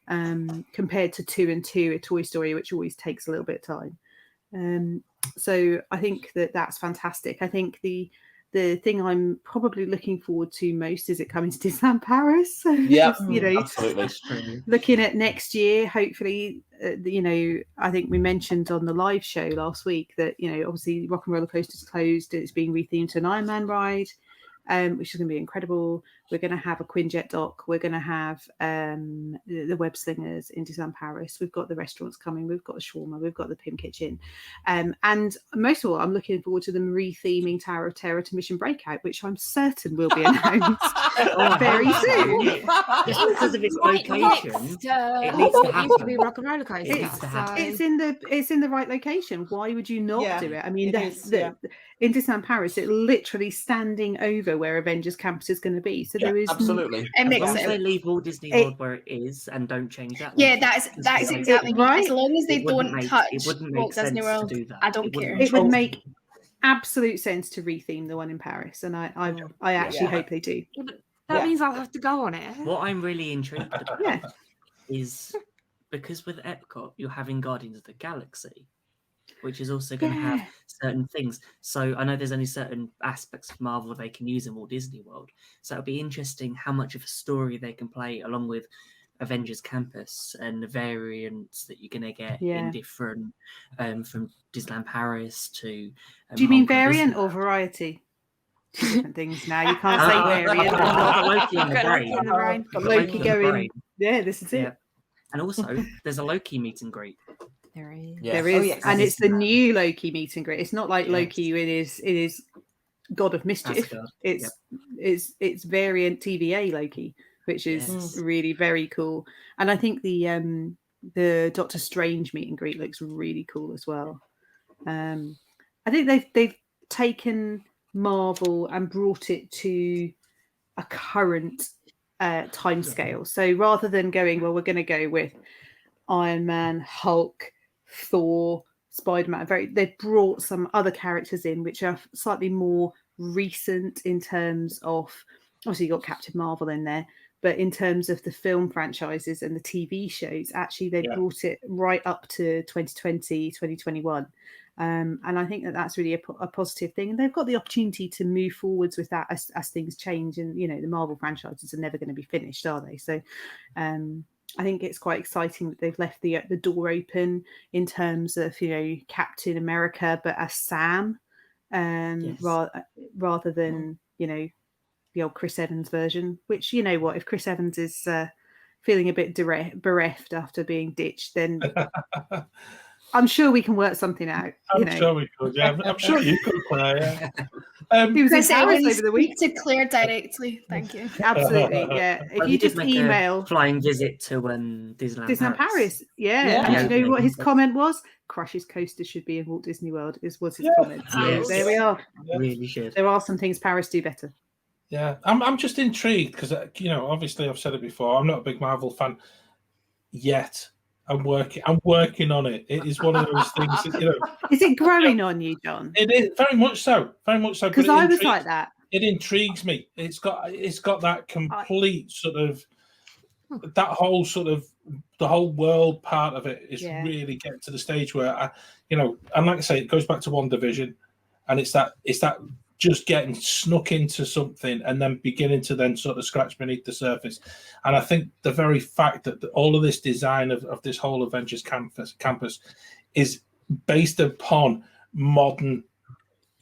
Compared to 2 and 2, a Toy Story, which always takes a little bit of time. So I think that's fantastic. I think the thing I'm probably looking forward to most is it coming to Disneyland Paris. Yeah, absolutely. Looking at next year, hopefully, I think we mentioned on the live show last week that, obviously Rock and Roller Coaster's closed. It's being rethemed to an Iron Man ride, which is going to be incredible. We're going to have a Quinjet dock. We're going to have the web slingers in Disneyland Paris. We've got the restaurants coming. We've got the shawarma. We've got the Pim Kitchen. And most of all, I'm looking forward to them retheming Tower of Terror to Mission Breakout, which I'm certain will be announced very soon. Just because of its location, it needs to happen. To be Rock and Roller Coaster. It's in the right location. Why would you not do it? I mean, in Disneyland Paris, it's literally standing over where Avengers Campus is going to be. So there is absolutely. It makes As long as it. they leave Walt Disney World where it is and don't change that. Yeah, that's exactly right. As long as they don't touch it wouldn't make Walt Disney sense World, to do that. I don't care. It would make absolute sense to retheme the one in Paris, and I actually hope they do. That means I'll have to go on it. What I'm really intrigued about is because with Epcot you're having Guardians of the Galaxy, which is also going to have certain things. So I know there's only certain aspects of Marvel they can use in Walt Disney World. So it'll be interesting how much of a story they can play along with Avengers Campus and the variants that you're going to get in different, from Disneyland Paris to... Do you mean variant or variety? Two different things now. You can't say variant. Got Loki in the brain. Got Loki going, this is it. And also, there's a Loki meet and greet. There is. Yes. There is, and it's the new Loki meet and greet. It's not like Loki. It is God of Mischief. It's variant TVA Loki, which is really very cool. And I think the Doctor Strange meet and greet looks really cool as well. I think they've taken Marvel and brought it to a current time scale. So rather than going, well, we're going to go with Iron Man, Hulk, Thor, Spider-Man, they've brought some other characters in which are slightly more recent in terms of, obviously you got Captain Marvel in there, but in terms of the film franchises and the TV shows, actually they brought it right up to 2020, 2021. And I think that's really a positive thing. And they've got the opportunity to move forwards with that as things change. And, the Marvel franchises are never going to be finished, are they? So I think it's quite exciting that they've left the door open in terms of, Captain America, but as Sam, rather than, the old Chris Evans version, which, if Chris Evans is feeling a bit bereft after being ditched, then... I'm sure we can work something out. I'm sure we could. Yeah, I'm sure you could play. He was in Paris over the week. To Claire directly, thank you. Absolutely, yeah. If you just email a flying visit to Disneyland Paris, and you know what his comment was? Crush's coaster should be in Walt Disney World. Was his comment. So there we are. Really should. There are some things Paris do better. Yeah, I'm just intrigued because obviously I've said it before. I'm not a big Marvel fan yet. I'm working on it. It is one of those things. Is it growing on you, John? It is very much so. Very much so. Because I was like that. It intrigues me. It's got that complete sort of that whole sort of the whole world part of it is really getting to the stage where and like I say, it goes back to WandaVision, and it's that just getting snuck into something and then beginning to then sort of scratch beneath the surface. And I think the very fact that all of this design of this whole Avengers campus is based upon modern,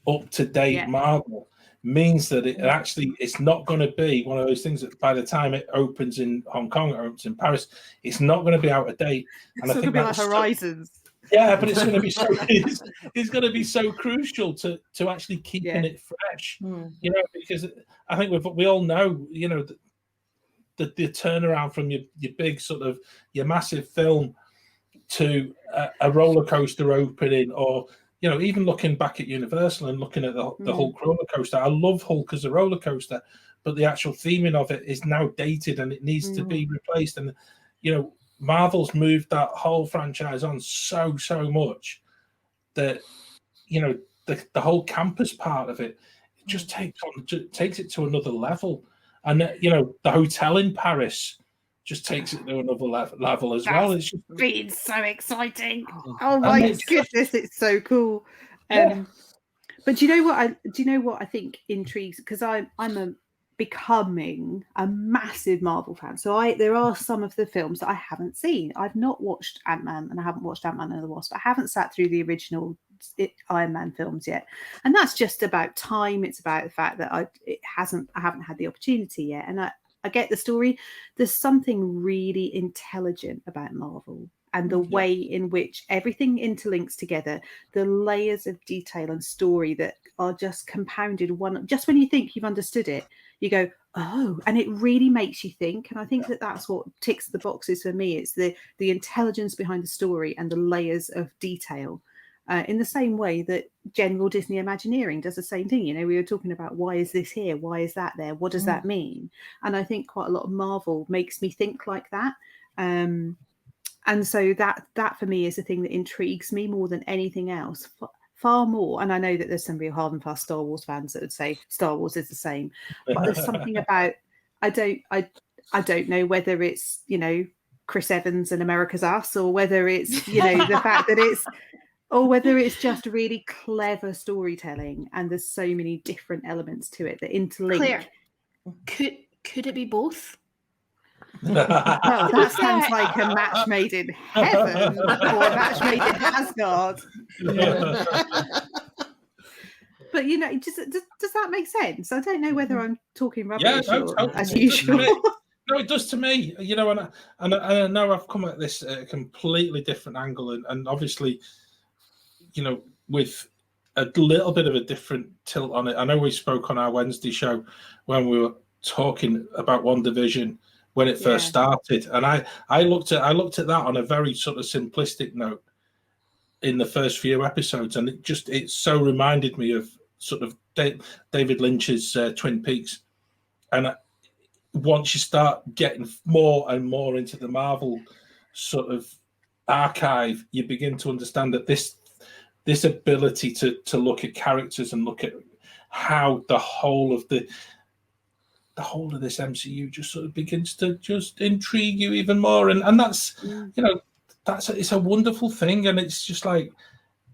up-to-date Marvel means that it's not going to be one of those things that by the time it opens in Hong Kong or opens in Paris, it's not going to be out of date. And it's going to be like Horizons. Yeah, but it's going to be so it's going to be so crucial to actually keeping it fresh, because I think we all know, the turnaround from your big sort of your massive film to a roller coaster opening, or even looking back at Universal and looking at the Hulk roller coaster. I love Hulk as a roller coaster, but the actual theming of it is now dated and it needs to be replaced. And Marvel's moved that whole franchise on so much that the whole campus part of it just takes it to another level. And the hotel in Paris just takes it to another level as well. It's just been so exciting. Oh my goodness, it's so cool. But do you know what I think intrigues, because I'm becoming a massive Marvel fan. So there are some of the films that I haven't seen. I've not watched Ant-Man, and I haven't watched Ant-Man and the Wasp. I haven't sat through the original Iron Man films yet, and that's just about time. It's about the fact that I haven't had the opportunity yet, and I get the story. There's something really intelligent about Marvel and the way in which everything interlinks together, the layers of detail and story that are just compounded. Just when you think you've understood it, you go, oh, and it really makes you think. And I think that's what ticks the boxes for me. It's the intelligence behind the story and the layers of detail. In the same way that general Disney Imagineering does the same thing. We were talking about, why is this here? Why is that there? What does that mean? And I think quite a lot of Marvel makes me think like that. And so that for me is the thing that intrigues me more than anything else. Far more, and I know that there's some real hard and fast Star Wars fans that would say Star Wars is the same, but there's something about I don't know whether it's Chris Evans and America's Us, or whether it's the fact that it's, or whether it's just really clever storytelling, and there's so many different elements to it that interlink. Claire, could it be both? Well, that sounds like a match made in heaven or a match made in Asgard. But does that make sense? I don't know whether I'm talking rubbish as usual. No, it does to me. And I know I've come at this at a completely different angle, and obviously, with a little bit of a different tilt on it. I know we spoke on our Wednesday show when we were talking about WandaVision when it first started, and I looked at that on a very sort of simplistic note in the first few episodes, and it so reminded me of sort of David Lynch's Twin Peaks. And once you start getting more and more into the Marvel sort of archive, you begin to understand that this ability to look at characters and look at how the whole of this MCU just sort of begins to just intrigue you even more, and that's it's a wonderful thing, and it's just like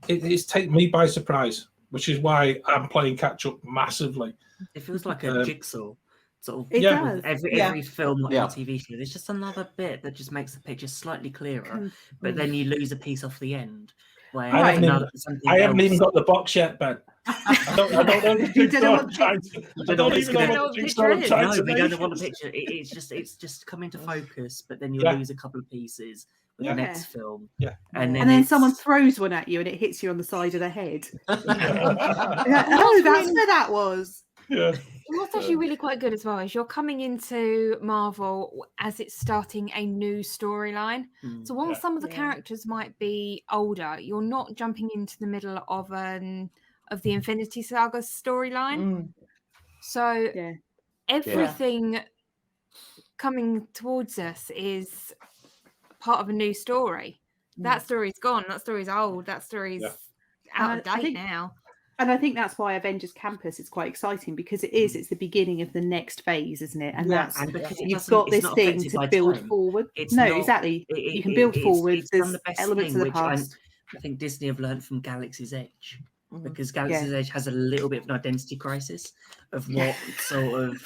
it's taken me by surprise, which is why I'm playing catch up massively. It feels like a jigsaw. Sort of, it does. Every film or TV show, there's just another bit that just makes the picture slightly clearer, but then you lose a piece off the end. Where I haven't even got the box yet, Ben. I don't know the jigsaw I'm trying to. I don't even know what the jigsaw I'm trying to. No, we don't want the picture. It's just come into focus, but then you lose a couple of pieces with the next film. Yeah, and then someone throws one at you and it hits you on the side of the head. Oh, that's where that was. Yeah. What's actually really quite good as well is you're coming into Marvel as it's starting a new storyline. So while some of the characters might be older, you're not jumping into the middle of the Infinity Saga storyline. So everything coming towards us is part of a new story. That story's gone. That story's old. That story's out of date now. And I think that's why Avengers Campus is quite exciting, because it's the beginning of the next phase, isn't it? And that's because you've got this thing to build forward. Exactly. You can build forward. There's elements of the past. I think Disney have learned from Galaxy's Edge, because Galaxy's Edge has a little bit of an identity crisis of what sort of.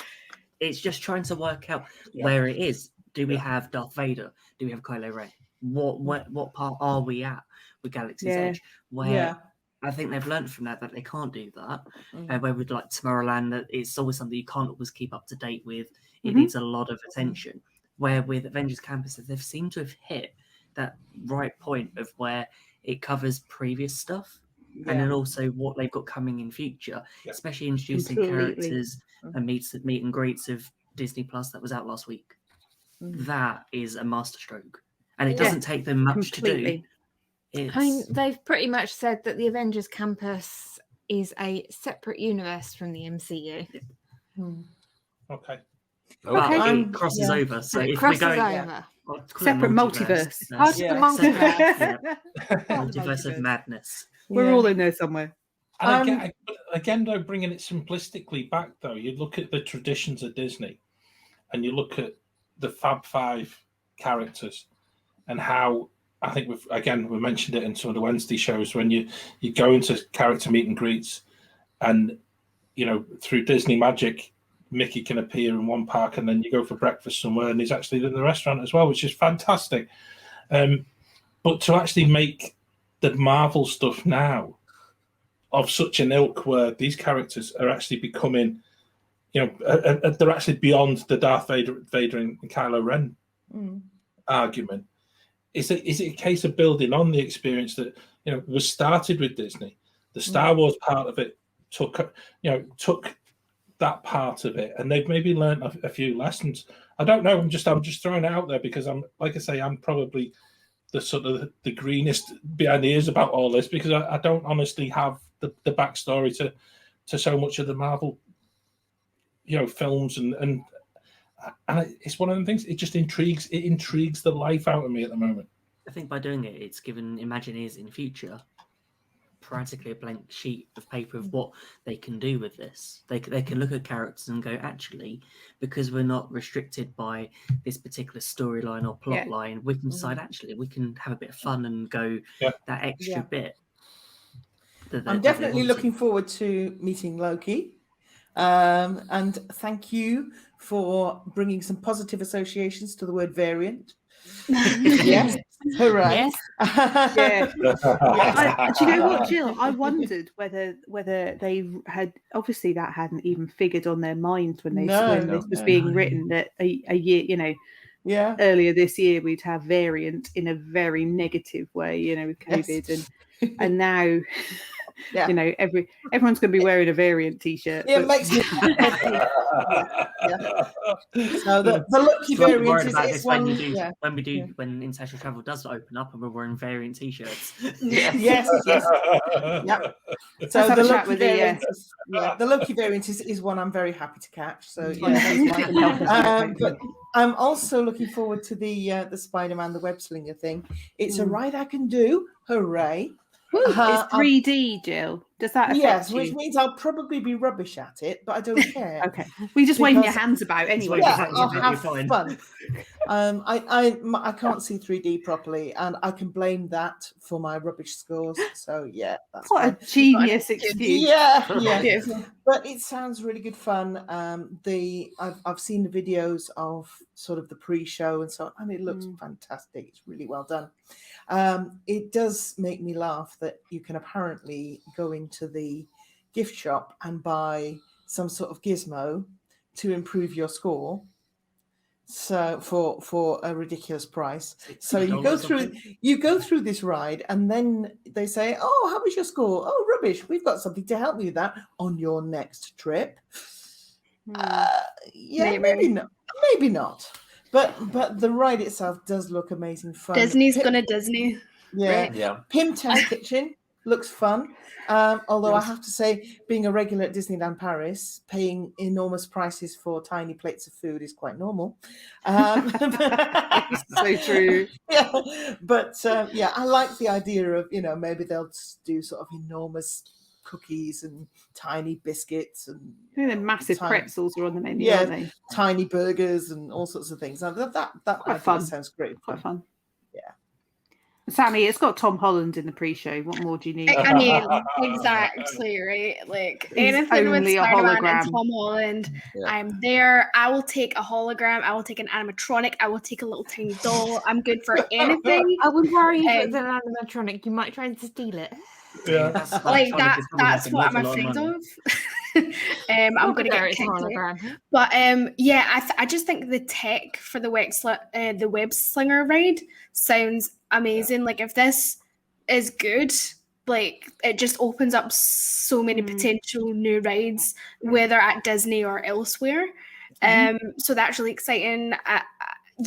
It's just trying to work out where it is. Do we have Darth Vader? Do we have Kylo Ren? What part are we at with Galaxy's Edge? Where I think they've learned from that they can't do that. And where with like Tomorrowland, that it's always something you can't always keep up to date with. It needs a lot of attention. Where with Avengers Campus, they've seemed to have hit that right point of where it covers previous stuff and then also what they've got coming in future, especially introducing characters and meet and greets of Disney Plus that was out last week. That is a masterstroke, and it doesn't take them much to do. I mean, they've pretty much said that the Avengers Campus is a separate universe from the MCU. Okay. But Okay. it crosses over. So It if crosses we're going over. I'll call it Separate multiverse. Part of the Yeah. multiverse. multiverse of madness. We're all in there somewhere. And again, though, bringing it simplistically back, though, you look at the traditions of Disney, and you look at the Fab Five characters, and how I think we mentioned it in some of the Wednesday shows when you go into character meet and greets, and through Disney magic, Mickey can appear in one park, and then you go for breakfast somewhere, and he's actually in the restaurant as well, which is fantastic. But to actually make the Marvel stuff now of such an ilk where these characters are actually becoming, they're actually beyond the Darth Vader and Kylo Ren argument. Is it a case of building on the experience that was started with Disney? The Star Wars part of it took that part of it, and they've maybe learned a few lessons. I don't know. I'm just throwing it out there because I'm probably the sort of the greenest behind the ears about all this, because I don't honestly have the backstory to so much of the Marvel films, and it's one of the things. It just intrigues the life out of me at the moment. I think by doing it, it's given Imagineers in future practically a blank sheet of paper of what they can do with this. They can look at characters and go, actually, because we're not restricted by this particular storyline or plot line, we can decide, actually, we can have a bit of fun and go that extra bit. I'm definitely looking forward to meeting Loki. And thank you for bringing some positive associations to the word variant. Yes, hooray! Yes. Do you know what, Jill? I wondered whether they had, obviously that hadn't even figured on their minds when this was being written, that a year, earlier this year we'd have variant in a very negative way, with COVID, and now. Everyone's going to be wearing a variant T-shirt. Yeah, it makes me happy. So the lucky variant is one. When international travel does open up and we're wearing variant T-shirts. Yes. Yep. So the lucky variant, the lucky variant is one I'm very happy to catch. So but I'm also looking forward to the Spider-Man, the web slinger thing. It's a ride I can do. Hooray! It's 3D, Jill. Does that affect you? Which means I'll probably be rubbish at it, but I don't care. Okay, we just waving your hands about anyway. I'll have fun. I can't see 3D properly, and I can blame that for my rubbish scores. So that's what fine. a genius excuse. Yeah. But it sounds really good fun. I've seen the videos of sort of the pre-show and so on, and it looks fantastic. It's really well done. It does make me laugh that you can apparently go into the gift shop and buy some sort of gizmo to improve your score. So for a ridiculous price. So you go through this ride, and then they say, "Oh, how was your score? Oh, rubbish. We've got something to help you with that on your next trip." Maybe not. But the ride itself does look amazing fun. Disney's gonna Disney. Pim Test Kitchen looks fun. Although I have to say, being a regular at Disneyland Paris, paying enormous prices for tiny plates of food is quite normal. So true. But I like the idea of, maybe they'll do sort of enormous cookies and tiny biscuits and massive pretzels are on the menu, aren't they? Tiny burgers and all sorts of things. That fun. Sounds great. Quite fun. Sammy, it's got Tom Holland in the pre-show. What more do you need? I mean, exactly, right? Like anything with Spider-Man and Tom Holland, I'm there. I will take a hologram. I will take an animatronic. I will take a little tiny doll. I'm good for anything. I would worry if it's an animatronic. You might try to steal it. Yeah, that's what I'm afraid of. I'm going to get kicked. But I just think the tech for the web slinger ride sounds amazing. Like if this is good, like it just opens up so many potential new rides, whether at Disney or elsewhere. So that's really exciting.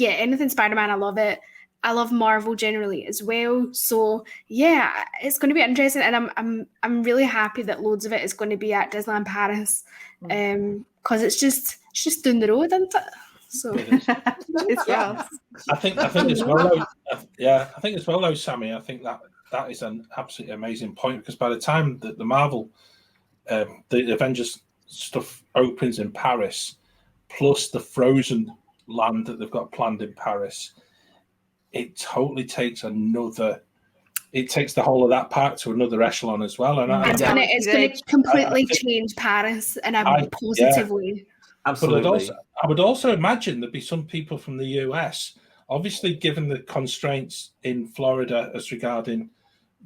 Anything Spider-Man, I love it. I love Marvel generally as well. So it's going to be interesting, and I'm really happy that loads of it is going to be at Disneyland Paris. because it's just down the road, isn't it? So It's for us. I think as well. I think as well, though, Sammy. I think that is an absolutely amazing point, because by the time that the Marvel, the Avengers stuff opens in Paris, plus the Frozen land that they've got planned in Paris, it totally takes another. It takes the whole of that park to another echelon as well, and it's going to completely change Paris in a positive way. Absolutely. But I would also imagine there'd be some people from the US, obviously given the constraints in Florida as regarding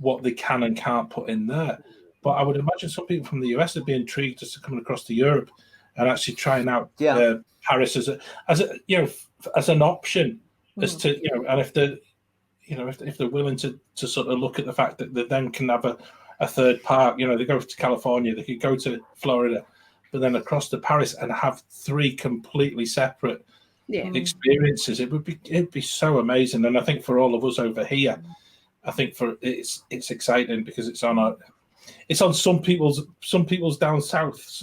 what they can and can't put in there. But I would imagine some people from the US would be intrigued just to come across to Europe and actually trying out Paris as an option, as to and if they're if they're willing to sort of look at the fact that they then can have a third park, they go to California, they could go to Florida, but then across to Paris and have 3 completely separate experiences. It'd be so amazing. And I think for all of us over here, I think it's exciting because it's on some people's down south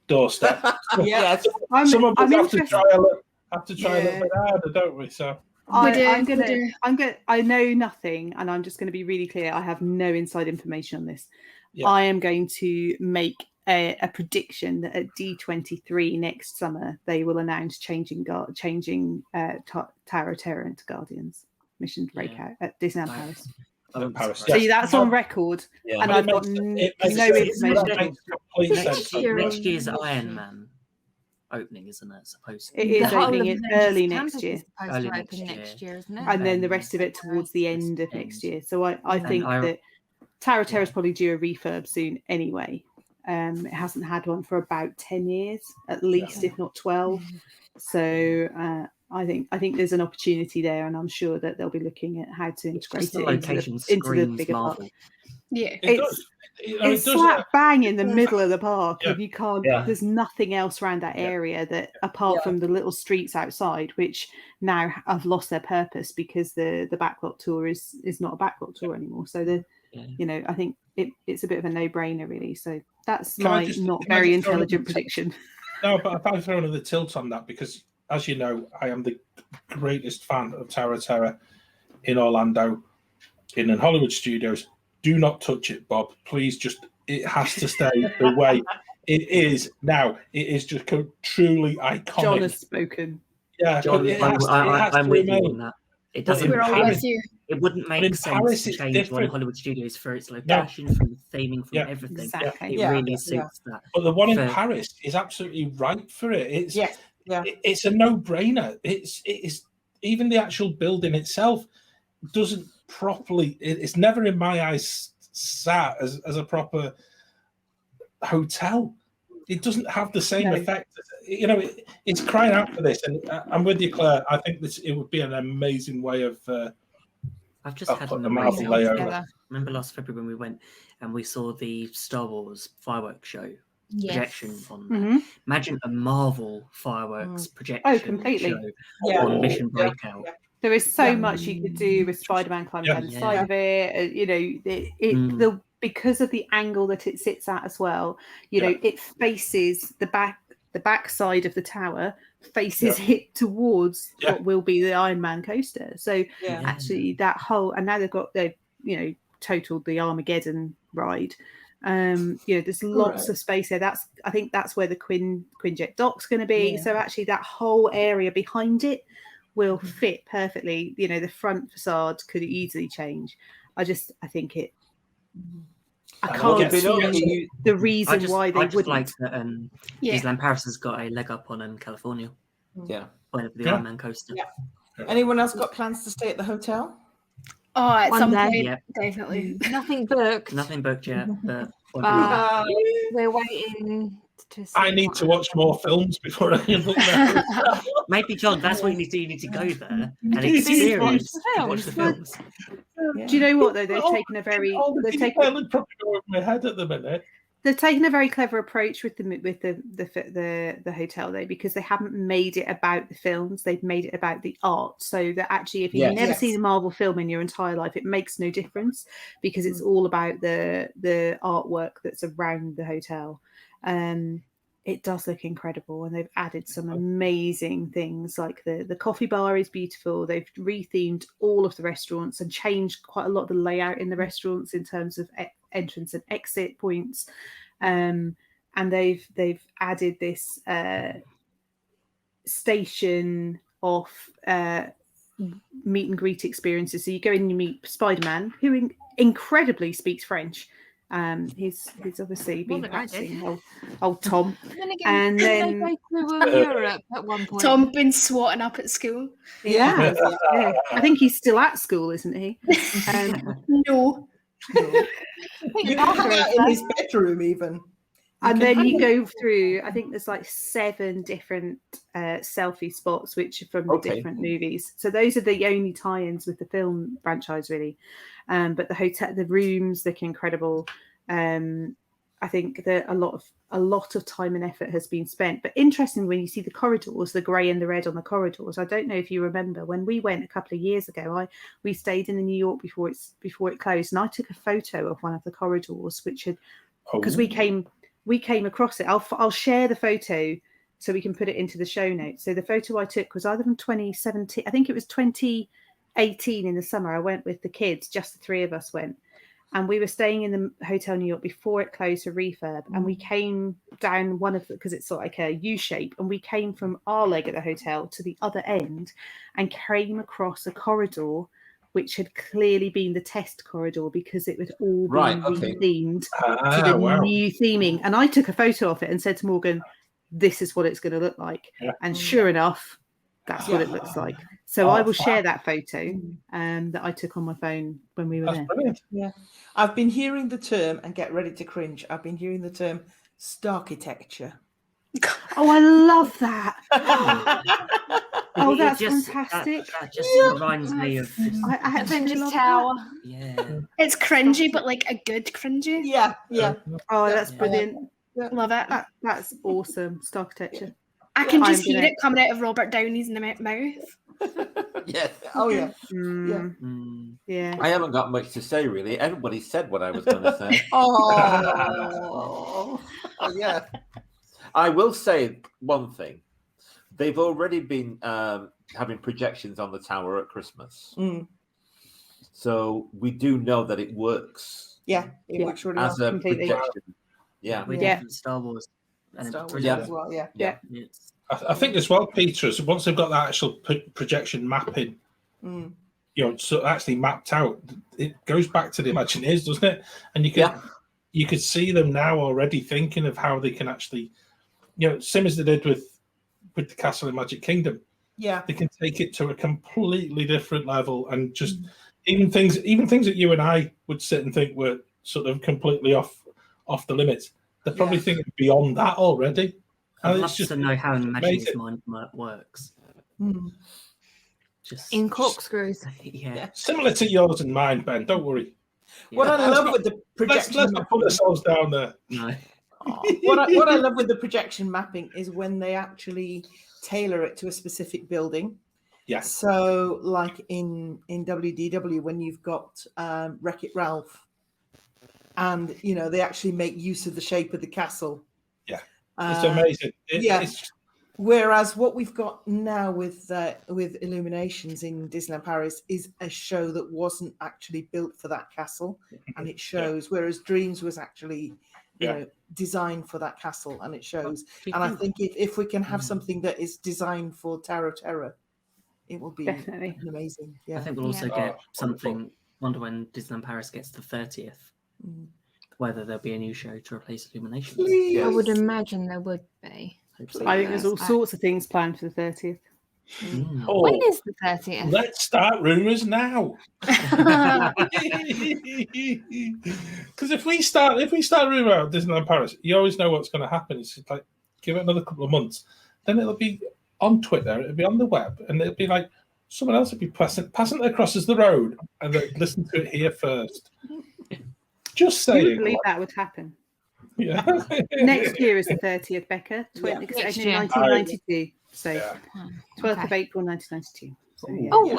doorstep. Yes. Some of us have to try a little bit harder, don't we? So I know nothing, and I'm just going to be really clear. I have no inside information on this. I am going to make a prediction that at D23 next summer they will announce changing Tower of Terror into Guardians Mission Breakout at Disneyland Paris. So that's on record, and I've got no information. Next year's Iron Man opening, isn't it? Supposed to. It is opening early next year. Early next year, isn't it? And then the rest of it towards the end of next year. So I think that Tower of Terror is probably due a refurb soon anyway. It hasn't had one for about 10 years, at least, if not 12. So I think there's an opportunity there, and I'm sure that they'll be looking at how to integrate it into the bigger park. Yeah, it's slap bang in the middle of the park, and you can't. There's nothing else around that area that, apart from the little streets outside, which now have lost their purpose because the backlot tour is not a backlot tour anymore. So I think it's a bit of a no-brainer, really. So that's my not very intelligent prediction. No, but I've thrown another tilt on that because, as you know, I am the greatest fan of Tower of Terror in Orlando, in Hollywood Studios. Do not touch it, Bob. Please, it has to stay the way it is now. It is just truly iconic. John has spoken. Yeah, John, I'm with you on that. It doesn't. We're all with you. It wouldn't make sense to change one Hollywood Studios for its location, from the theming, from everything. Exactly. It really suits that. But the one in Paris is absolutely right for it. It's a no-brainer. It's even the actual building itself doesn't properly. It's never in my eyes sat as a proper hotel. It doesn't have the same effect. It's crying out for this, and I'm with you, Claire. I think it would be an amazing way of. I've just had an amazing layover. Remember last February when we went and we saw the Star Wars fireworks show projection on there. Imagine a Marvel fireworks projection completely. Show on Mission Breakout. There is so much you could do with Spider-Man climbing down the side of it. Because of the angle that it sits at as well. It faces the back side of the tower, faces it towards what will be the Iron Man coaster. So actually, that whole, and now they've got totaled the Armageddon ride. There's lots of space there. I think that's where the Quinjet dock's going to be. So actually, that whole area behind it will fit perfectly. The front facade could easily change. I think it. I can't see the reason why they wouldn't. Like that Disneyland Paris has got a leg up on California. Yeah. By the Iron Man coaster. Yeah. Anyone else got plans to stay at the hotel? Oh, at some point, definitely. Nothing booked. Nothing booked yet, but we're waiting to see. I need to watch more films before I can book that. Maybe, John, that's what you need to do. You need to go there and experience watch the films. Do you know what though? They've taken a very probably go over my head at the minute. They've taken a very clever approach with the hotel though, because they haven't made it about the films. They've made it about the art, so that actually, if you've never seen a Marvel film in your entire life, it makes no difference because it's all about the artwork that's around the hotel. It does look incredible, and they've added some amazing things. Like the coffee bar is beautiful. They've rethemed all of the restaurants and changed quite a lot of the layout in the restaurants in terms of entrance and exit points. And they've added this station of meet and greet experiences. So you go in and you meet Spider-Man, who incredibly speaks French. He's obviously been practicing old Tom. And then they go to Europe at one point. Tom been swatting up at school. Yeah. I think he's still at school, isn't he? No. You can hang out in his bedroom even. And then you go through, I think there's like 7 different selfie spots, which are from the different movies. So those are the only tie-ins with the film franchise, really. But the hotel, the rooms look incredible. I think that a lot of time and effort has been spent. But interesting when you see the corridors, the grey and the red on the corridors. I don't know if you remember when we went a couple of years ago. We stayed in the New York before it closed, and I took a photo of one of the corridors, which had because we came across it. I'll share the photo so we can put it into the show notes. So the photo I took was either from 2017, I think it was 2018 in the summer. I went with the kids, just the 3 of us went. And we were staying in the Hotel New York before it closed for refurb. And we came down one of the, because it's like a U shape, and we came from our leg at the hotel to the other end and came across a corridor which had clearly been the test corridor because it had all been rethemed to the new theming. And I took a photo of it and said to Morgan, this is what it's going to look like. Yeah. And sure enough, that's what it looks like. So I will share that photo that I took on my phone when we were there. Brilliant. Yeah. I've been hearing the term, and get ready to cringe, I've been hearing the term starchitecture. Oh, I love that. Oh, that's fantastic. That just reminds me of Avengers Tower. Yeah. It's cringy, but like a good cringy. Yeah. Oh, that's brilliant. Love it. That's awesome. Starchitecture. I can just hear it coming out of Robert Downey's mouth. Yeah. Oh, yeah. Yeah. I haven't got much to say, really. Everybody said what I was going to say. Oh, yeah. I will say one thing. They've already been having projections on the tower at Christmas. So we do know that it works. Yeah, it works really well. As a projection. Yeah. We did Star Wars. Star Wars as well, yeah. I think as well, Peter, is once they've got that actual projection mapping, so actually mapped out, it goes back to the Imagineers, doesn't it? And you could see them now already thinking of how they can actually, same as they did with the castle in Magic Kingdom. Yeah, they can take it to a completely different level, and just even things that you and I would sit and think were sort of completely off the limits. They're probably thinking beyond that already. I'd love to know how an Imagineer's mind works. Just in corkscrews. Yeah. Similar to yours and mine, Ben. Don't worry. What I love with the projection, let's not put ourselves down there. No. What I love with the projection mapping is when they actually tailor it to a specific building. Yeah. So, like in WDW, when you've got Wreck-It Ralph, and they actually make use of the shape of the castle. Yeah, it's amazing. It's... Whereas what we've got now with Illuminations in Disneyland Paris is a show that wasn't actually built for that castle, and it shows. Whereas Dreams was actually designed for that castle, and it shows. And I think if we can have something that is designed for Tower of Terror, it will be definitely amazing. Yeah, I think we'll also get something. Wonder when Disneyland Paris gets the 30th, whether there'll be a new show to replace Illuminations. I would imagine there would be. I think there's all sorts of things planned for the 30th. When is the 30th? Let's start rumours now. Because if we start rumour about Disneyland Paris, you always know what's going to happen. It's like give it another couple of months, then it'll be on Twitter, it'll be on the web, and it'll be like someone else will be passing it across as the road, and they'll listen to it here first. Just saying. You would believe that would happen. Yeah. Next year is the 30th, Becca. Because it opened in 1992. So 12th of April 1992. So,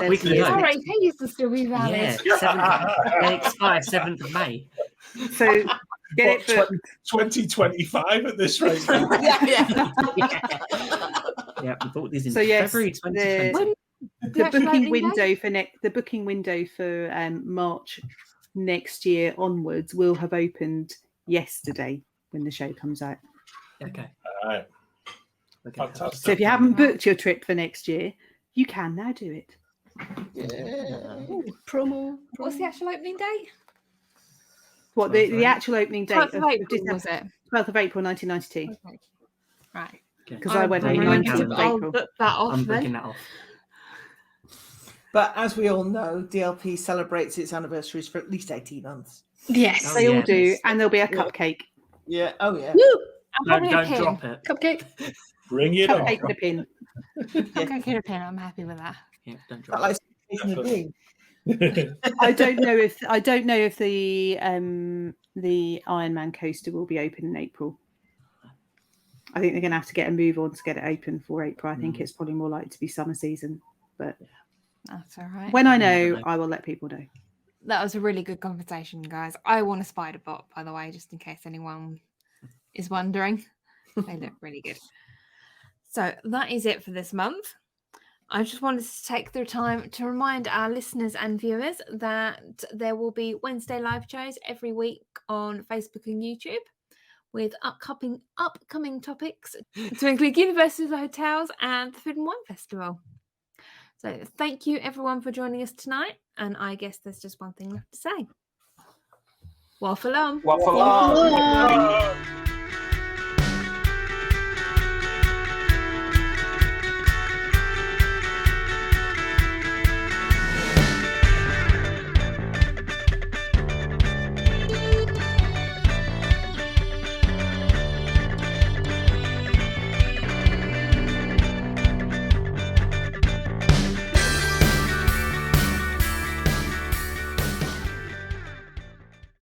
RAPs will still be valid. Yeah, they expire 7th of May. So Get it booked. 2025 at this rate. Yeah. Yeah, we bought these in So, yes, February 2020. The actual booking opening day? window for March next year onwards will have opened yesterday when the show comes out. Okay. All right. Okay. Fantastic. So if you haven't booked your trip for next year, you can now do it. Promo. What's the actual opening date? What the actual opening date 12th of April, was it? 12th of April 1992. Okay. Right. Because I went on the I'll 19th of I'll April. book that off I'm then. booking that off. But as we all know, DLP celebrates its anniversaries for at least 18 months. Yes. Oh, They all yeah, do, yes. and there'll be a Yeah. cupcake. Yeah. Oh, yeah. Woo! I'm No, having a don't pin. drop it. Cupcake. Bring it on. Cupcake and a pin. I'm going to get a pin. I'm happy with that. Yeah, don't That drop like it. in a dream. I don't know if the Iron Man coaster will be open in April. I think they're going to have to get a move on to get it open for April. I think it's probably more likely to be summer season. But That's all right. when I never know, know. I will let people know. That was a really good conversation, guys. I want a spider bot, by the way, just in case anyone is wondering. They look really good. So that is it for this month. I just wanted to take the time to remind our listeners and viewers that there will be Wednesday live shows every week on Facebook and YouTube with upcoming topics to include Universal Hotels and the Food and Wine Festival. So thank you everyone for joining us tonight. And I guess there's just one thing left to say. Waffle on. Waffle on. Waffle on.